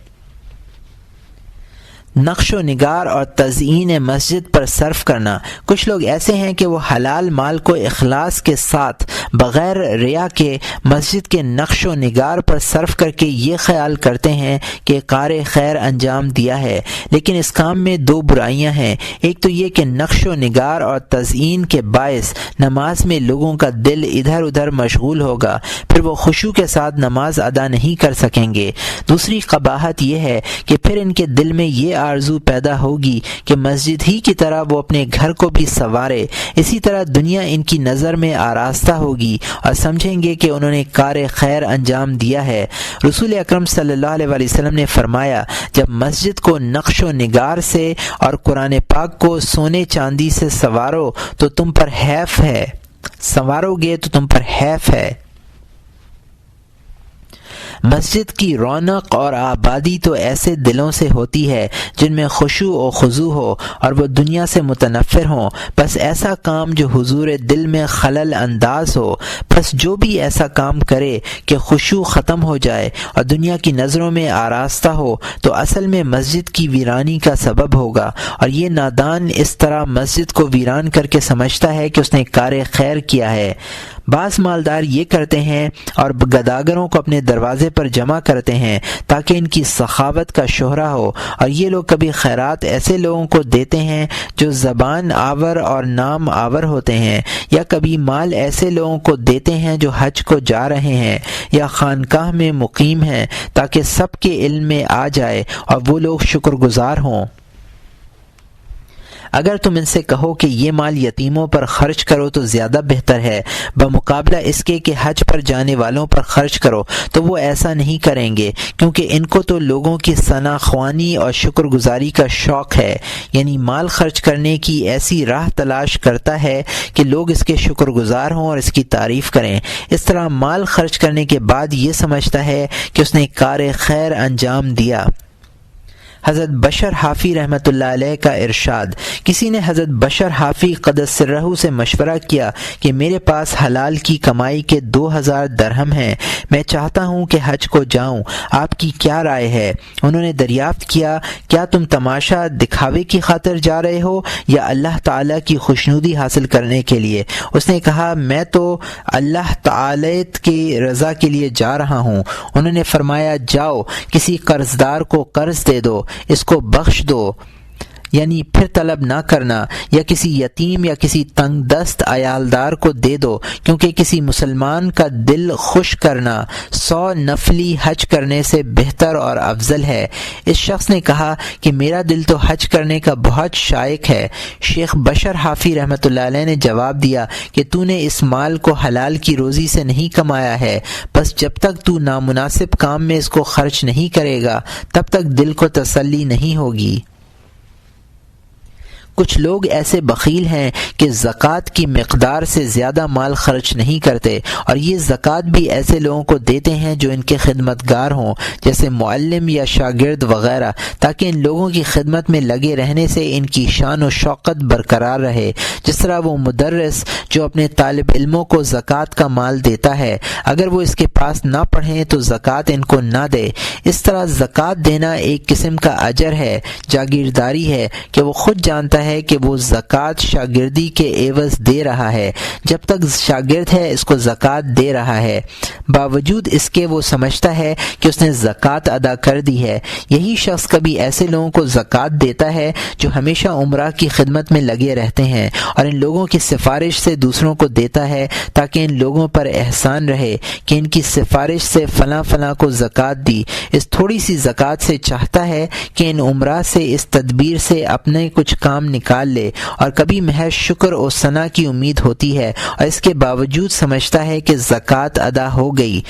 نقش و نگار اور تزئین مسجد پر صرف کرنا۔ کچھ لوگ ایسے ہیں کہ وہ حلال مال کو اخلاص کے ساتھ بغیر ریا کے مسجد کے نقش و نگار پر صرف کر کے یہ خیال کرتے ہیں کہ کار خیر انجام دیا ہے، لیکن اس کام میں دو برائیاں ہیں۔ ایک تو یہ کہ نقش و نگار اور تزئین کے باعث نماز میں لوگوں کا دل ادھر ادھر مشغول ہوگا، پھر وہ خشوع کے ساتھ نماز ادا نہیں کر سکیں گے۔ دوسری قباحت یہ ہے کہ پھر ان کے دل میں یہ آرزو پیدا ہوگی کہ مسجد ہی کی طرح وہ اپنے گھر کو بھی سنوارے، اسی طرح دنیا ان کی نظر میں آراستہ ہوگی اور سمجھیں گے کہ انہوں نے کار خیر انجام دیا ہے۔ رسول اکرم صلی اللہ علیہ وسلم نے فرمایا، جب مسجد کو نقش و نگار سے اور قرآن پاک کو سونے چاندی سے سنوارو گے تو تم پر حیف ہے۔ مسجد کی رونق اور آبادی تو ایسے دلوں سے ہوتی ہے جن میں خشوع و خضوع ہو اور وہ دنیا سے متنفر ہوں، بس ایسا کام جو حضور دل میں خلل انداز ہو، بس جو بھی ایسا کام کرے کہ خشوع ختم ہو جائے اور دنیا کی نظروں میں آراستہ ہو تو اصل میں مسجد کی ویرانی کا سبب ہوگا، اور یہ نادان اس طرح مسجد کو ویران کر کے سمجھتا ہے کہ اس نے کار خیر کیا ہے۔ بعض مالدار یہ کرتے ہیں اور گداگروں کو اپنے دروازے پر جمع کرتے ہیں تاکہ ان کی سخاوت کا شہرہ ہو، اور یہ لوگ کبھی خیرات ایسے لوگوں کو دیتے ہیں جو زبان آور اور نام آور ہوتے ہیں، یا کبھی مال ایسے لوگوں کو دیتے ہیں جو حج کو جا رہے ہیں یا خانقاہ میں مقیم ہیں، تاکہ سب کے علم میں آ جائے اور وہ لوگ شکر گزار ہوں۔ اگر تم ان سے کہو کہ یہ مال یتیموں پر خرچ کرو تو زیادہ بہتر ہے بمقابلہ اس کے کہ حج پر جانے والوں پر خرچ کرو، تو وہ ایسا نہیں کریں گے، کیونکہ ان کو تو لوگوں کی ثنا خوانی اور شکر گزاری کا شوق ہے، یعنی مال خرچ کرنے کی ایسی راہ تلاش کرتا ہے کہ لوگ اس کے شکر گزار ہوں اور اس کی تعریف کریں۔ اس طرح مال خرچ کرنے کے بعد یہ سمجھتا ہے کہ اس نے کار خیر انجام دیا۔ حضرت بشر حافی رحمۃ اللہ علیہ کا ارشاد، کسی نے حضرت بشر حافی قدس سرہ سے مشورہ کیا کہ میرے پاس حلال کی کمائی کے 2000 درہم ہیں، میں چاہتا ہوں کہ حج کو جاؤں، آپ کی کیا رائے ہے؟ انہوں نے دریافت کیا، کیا تم تماشا دکھاوے کی خاطر جا رہے ہو یا اللہ تعالیٰ کی خوشنودی حاصل کرنے کے لیے؟ اس نے کہا، میں تو اللہ تعالی کی رضا کے لیے جا رہا ہوں۔ انہوں نے فرمایا، جاؤ کسی قرض دار کو قرض دے دو، اس کو بخش دو، یعنی پھر طلب نہ کرنا، یا کسی یتیم یا کسی تنگ دست عیالدار کو دے دو، کیونکہ کسی مسلمان کا دل خوش کرنا 100 نفلی حج کرنے سے بہتر اور افضل ہے۔ اس شخص نے کہا کہ میرا دل تو حج کرنے کا بہت شائق ہے۔ شیخ بشر حافی رحمۃ اللہ علیہ نے جواب دیا کہ تو نے اس مال کو حلال کی روزی سے نہیں کمایا ہے، بس جب تک تو نامناسب کام میں اس کو خرچ نہیں کرے گا تب تک دل کو تسلی نہیں ہوگی۔ کچھ لوگ ایسے بخیل ہیں کہ زکوٰۃ کی مقدار سے زیادہ مال خرچ نہیں کرتے، اور یہ زکوٰۃ بھی ایسے لوگوں کو دیتے ہیں جو ان کے خدمتگار ہوں، جیسے معلم یا شاگرد وغیرہ، تاکہ ان لوگوں کی خدمت میں لگے رہنے سے ان کی شان و شوکت برقرار رہے، جس طرح وہ مدرس جو اپنے طالب علموں کو زکوٰۃ کا مال دیتا ہے، اگر وہ اس کے پاس نہ پڑھیں تو زکوٰۃ ان کو نہ دے۔ اس طرح زکوٰۃ دینا ایک قسم کا اجر ہے، جاگیرداری ہے کہ وہ خود جانتا ہے کہ وہ زکوٰۃ شاگردی کے عوض دے رہا ہے، جب تک شاگرد ہے اس کو زکوٰۃ دے رہا ہے، باوجود اس کے وہ سمجھتا ہے کہ اس نے زکوٰۃ ادا کر دی ہے۔ یہی شخص کبھی ایسے لوگوں کو زکوٰۃ دیتا ہے جو ہمیشہ عمرہ کی خدمت میں لگے رہتے ہیں، اور ان لوگوں کی سفارش سے دوسروں کو دیتا ہے تاکہ ان لوگوں پر احسان رہے کہ ان کی سفارش سے فلاں فلاں کو زکوٰۃ دی۔ اس تھوڑی سی زکوٰۃ سے چاہتا ہے کہ ان عمرہ سے، اس تدبیر سے اپنے کچھ کام نکال لے اور کبھی محض شکر و ثنا کی امید ہوتی ہے اور اس کے باوجود سمجھتا ہے کہ زکوٰۃ ادا ہو گئی۔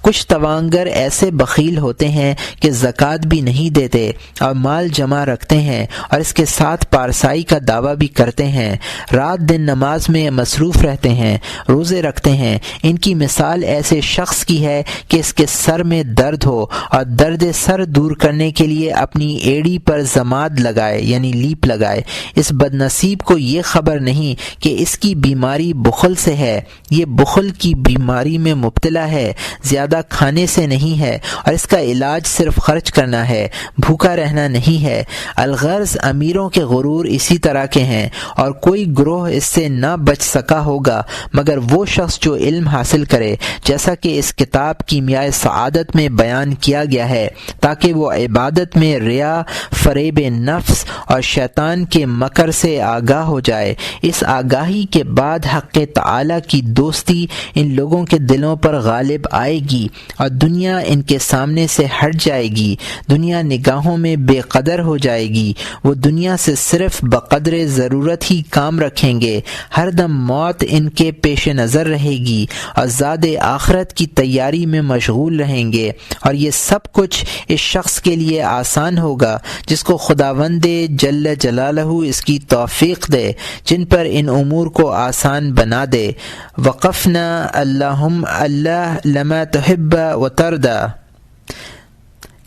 کچھ توانگر ایسے بخیل ہوتے ہیں کہ زکوٰۃ بھی نہیں دیتے اور مال جمع رکھتے ہیں اور اس کے ساتھ پارسائی کا دعویٰ بھی کرتے ہیں، رات دن نماز میں مصروف رہتے ہیں، روزے رکھتے ہیں۔ ان کی مثال ایسے شخص کی ہے کہ اس کے سر میں درد ہو اور درد سر دور کرنے کے لیے اپنی ایڑی پر ضماد لگائے یعنی لیپ لگائے۔ اس بد نصیب کو یہ خبر نہیں کہ اس کی بیماری بخل سے ہے، یہ بخل کی بیماری میں مبتلا ہے، زیادہ کھانے سے نہیں ہے، اور اس کا علاج صرف خرچ کرنا ہے، بھوکا رہنا نہیں ہے۔ الغرض امیروں کے غرور اسی طرح کے ہیں، اور کوئی گروہ اس سے نہ بچ سکا ہوگا مگر وہ شخص جو علم حاصل کرے، جیسا کہ اس کتاب کیمیائے سعادت میں بیان کیا گیا ہے، تاکہ وہ عبادت میں ریا، فریب نفس اور شیطان کے مکر سے آگاہ ہو جائے۔ اس آگاہی کے بعد حق تعالی کی دوستی ان لوگوں کے دلوں پر غالب آئے گی اور دنیا ان کے سامنے سے ہٹ جائے گی، دنیا نگاہوں میں بے قدر ہو جائے گی، وہ دنیا سے صرف بقدر ضرورت ہی کام رکھیں گے، ہر دم موت ان کے پیش نظر رہے گی اور زاد آخرت کی تیاری میں مشغول رہیں گے، اور یہ سب کچھ اس شخص کے لیے آسان ہوگا جس کو خداوند جل جلالہ اس کی توفیق دے، جن پر ان امور کو آسان بنا دے۔ وقفنا اللہم اللہ لما تحب و ترضى۔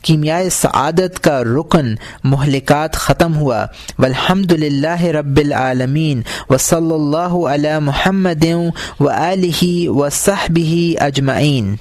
کیمیائے سعادت کا رکن مہلکات ختم ہوا۔ والحمد للہ رب العالمین وصلی اللہ علی محمد وآلہ وصحبہ اجمعین۔